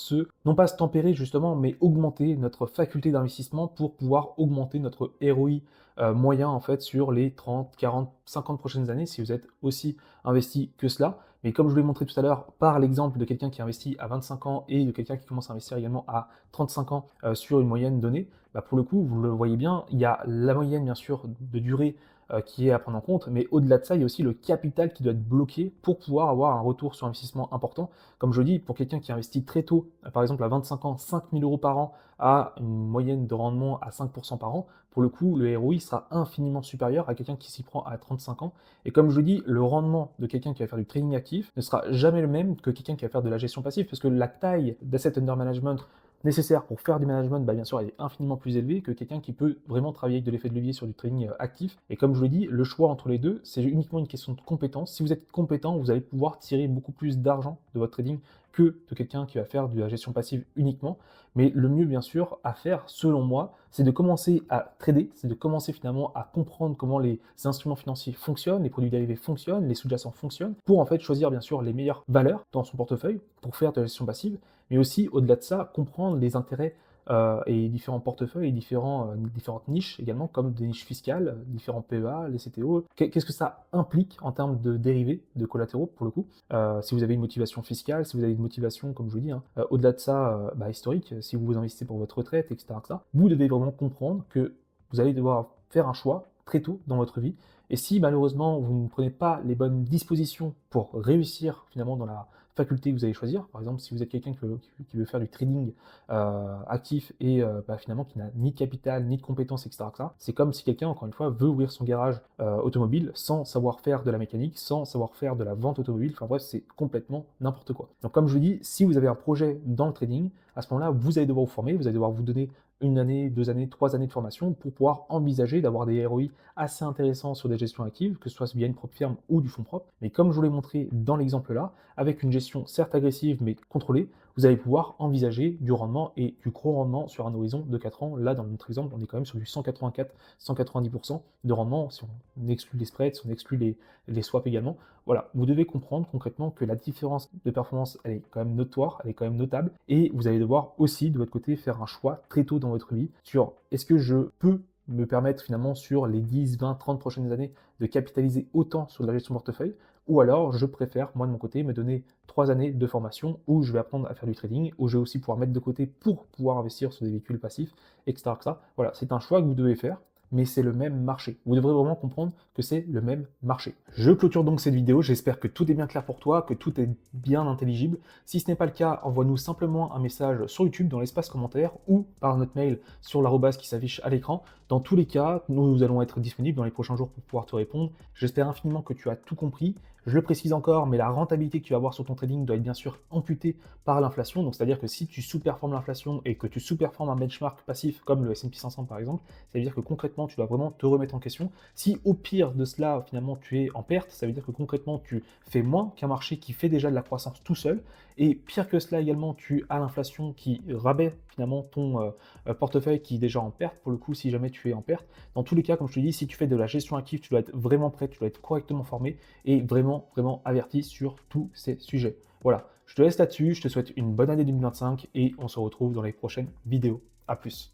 non pas se tempérer justement, mais augmenter notre faculté d'investissement pour pouvoir augmenter notre ROI moyen en fait sur les 30, 40, 50 prochaines années si vous êtes aussi investi que cela. Mais comme je vous l'ai montré tout à l'heure, par l'exemple de quelqu'un qui investit à 25 ans et de quelqu'un qui commence à investir également à 35 ans sur une moyenne donnée, bah pour le coup, vous le voyez bien, il y a la moyenne bien sûr de durée qui est à prendre en compte, mais au-delà de ça, il y a aussi le capital qui doit être bloqué pour pouvoir avoir un retour sur investissement important. Comme je dis, pour quelqu'un qui investit très tôt, par exemple à 25 ans, 5 000 euros par an à une moyenne de rendement à 5% par an, pour le coup, le ROI sera infiniment supérieur à quelqu'un qui s'y prend à 35 ans. Et comme je vous dis, le rendement de quelqu'un qui va faire du trading actif ne sera jamais le même que quelqu'un qui va faire de la gestion passive, parce que la taille d'asset under management nécessaire pour faire du management, bah bien sûr, elle est infiniment plus élevée que quelqu'un qui peut vraiment travailler avec de l'effet de levier sur du trading actif. Et comme je vous l'ai dit, le choix entre les deux, c'est uniquement une question de compétence. Si vous êtes compétent, vous allez pouvoir tirer beaucoup plus d'argent de votre trading que de quelqu'un qui va faire de la gestion passive uniquement. Mais le mieux, bien sûr, à faire, selon moi, c'est de commencer à trader, c'est de commencer finalement à comprendre comment les instruments financiers fonctionnent, les produits dérivés fonctionnent, les sous-jacents fonctionnent, pour en fait choisir bien sûr les meilleures valeurs dans son portefeuille pour faire de la gestion passive, mais aussi au-delà de ça, comprendre les intérêts et différents portefeuilles et différentes niches également, comme des niches fiscales, différents PEA, les CTO. Qu'est-ce que ça implique en termes de dérivés, de collatéraux pour le coup, si vous avez une motivation fiscale, si vous avez une motivation, comme je vous dis, hein, au-delà de ça, historique, si vous vous investissez pour votre retraite, etc., vous devez vraiment comprendre que vous allez devoir faire un choix très tôt dans votre vie. Et si malheureusement vous ne prenez pas les bonnes dispositions pour réussir finalement dans la faculté que vous allez choisir, par exemple si vous êtes quelqu'un qui veut faire du trading actif et finalement qui n'a ni de capital, ni de compétences, etc., c'est comme si quelqu'un, encore une fois, veut ouvrir son garage automobile sans savoir faire de la mécanique, sans savoir faire de la vente automobile, enfin bref, c'est complètement n'importe quoi. Donc comme je vous dis, si vous avez un projet dans le trading, à ce moment-là, vous allez devoir vous former, vous allez devoir vous donner 1 année, 2 années, 3 années de formation pour pouvoir envisager d'avoir des ROI assez intéressants sur des gestions actives, que ce soit via une propre firme ou du fonds propre. Mais comme je vous l'ai montré dans l'exemple là, avec une gestion certes agressive mais contrôlée, vous allez pouvoir envisager du rendement et du gros rendement sur un horizon de 4 ans. Là, dans notre exemple, on est quand même sur du 184-190% de rendement si on exclut les spreads, si on exclut les swaps également. Voilà, vous devez comprendre concrètement que la différence de performance, elle est quand même notoire, elle est quand même notable, et vous allez devoir aussi, de votre côté, faire un choix très tôt dans votre vie sur est-ce que je peux me permettre finalement sur les 10, 20, 30 prochaines années de capitaliser autant sur de la gestion de portefeuille, ou alors je préfère, moi de mon côté, me donner 3 années de formation où je vais apprendre à faire du trading, où je vais aussi pouvoir mettre de côté pour pouvoir investir sur des véhicules passifs, etc. etc. Voilà, c'est un choix que vous devez faire, mais c'est le même marché. Vous devrez vraiment comprendre que c'est le même marché. Je clôture donc cette vidéo, j'espère que tout est bien clair pour toi, que tout est bien intelligible. Si ce n'est pas le cas, envoie-nous simplement un message sur YouTube dans l'espace commentaire ou par notre mail sur l'arobase qui s'affiche à l'écran. Dans tous les cas, nous allons être disponibles dans les prochains jours pour pouvoir te répondre. J'espère infiniment que tu as tout compris. Je le précise encore, mais la rentabilité que tu vas avoir sur ton trading doit être bien sûr amputée par l'inflation. Donc, c'est-à-dire que si tu sous-performes l'inflation et que tu sous-performes un benchmark passif comme le S&P 500 par exemple, ça veut dire que concrètement, tu dois vraiment te remettre en question. Si au pire de cela, finalement, tu es en perte, ça veut dire que concrètement, tu fais moins qu'un marché qui fait déjà de la croissance tout seul. Et pire que cela également, tu as l'inflation qui rabaisse finalement ton portefeuille qui est déjà en perte, pour le coup, si jamais tu es en perte. Dans tous les cas, comme je te dis, si tu fais de la gestion active, tu dois être vraiment prêt, tu dois être correctement formé et vraiment, vraiment averti sur tous ces sujets. Voilà, je te laisse là-dessus, je te souhaite une bonne année 2025 et on se retrouve dans les prochaines vidéos. À plus.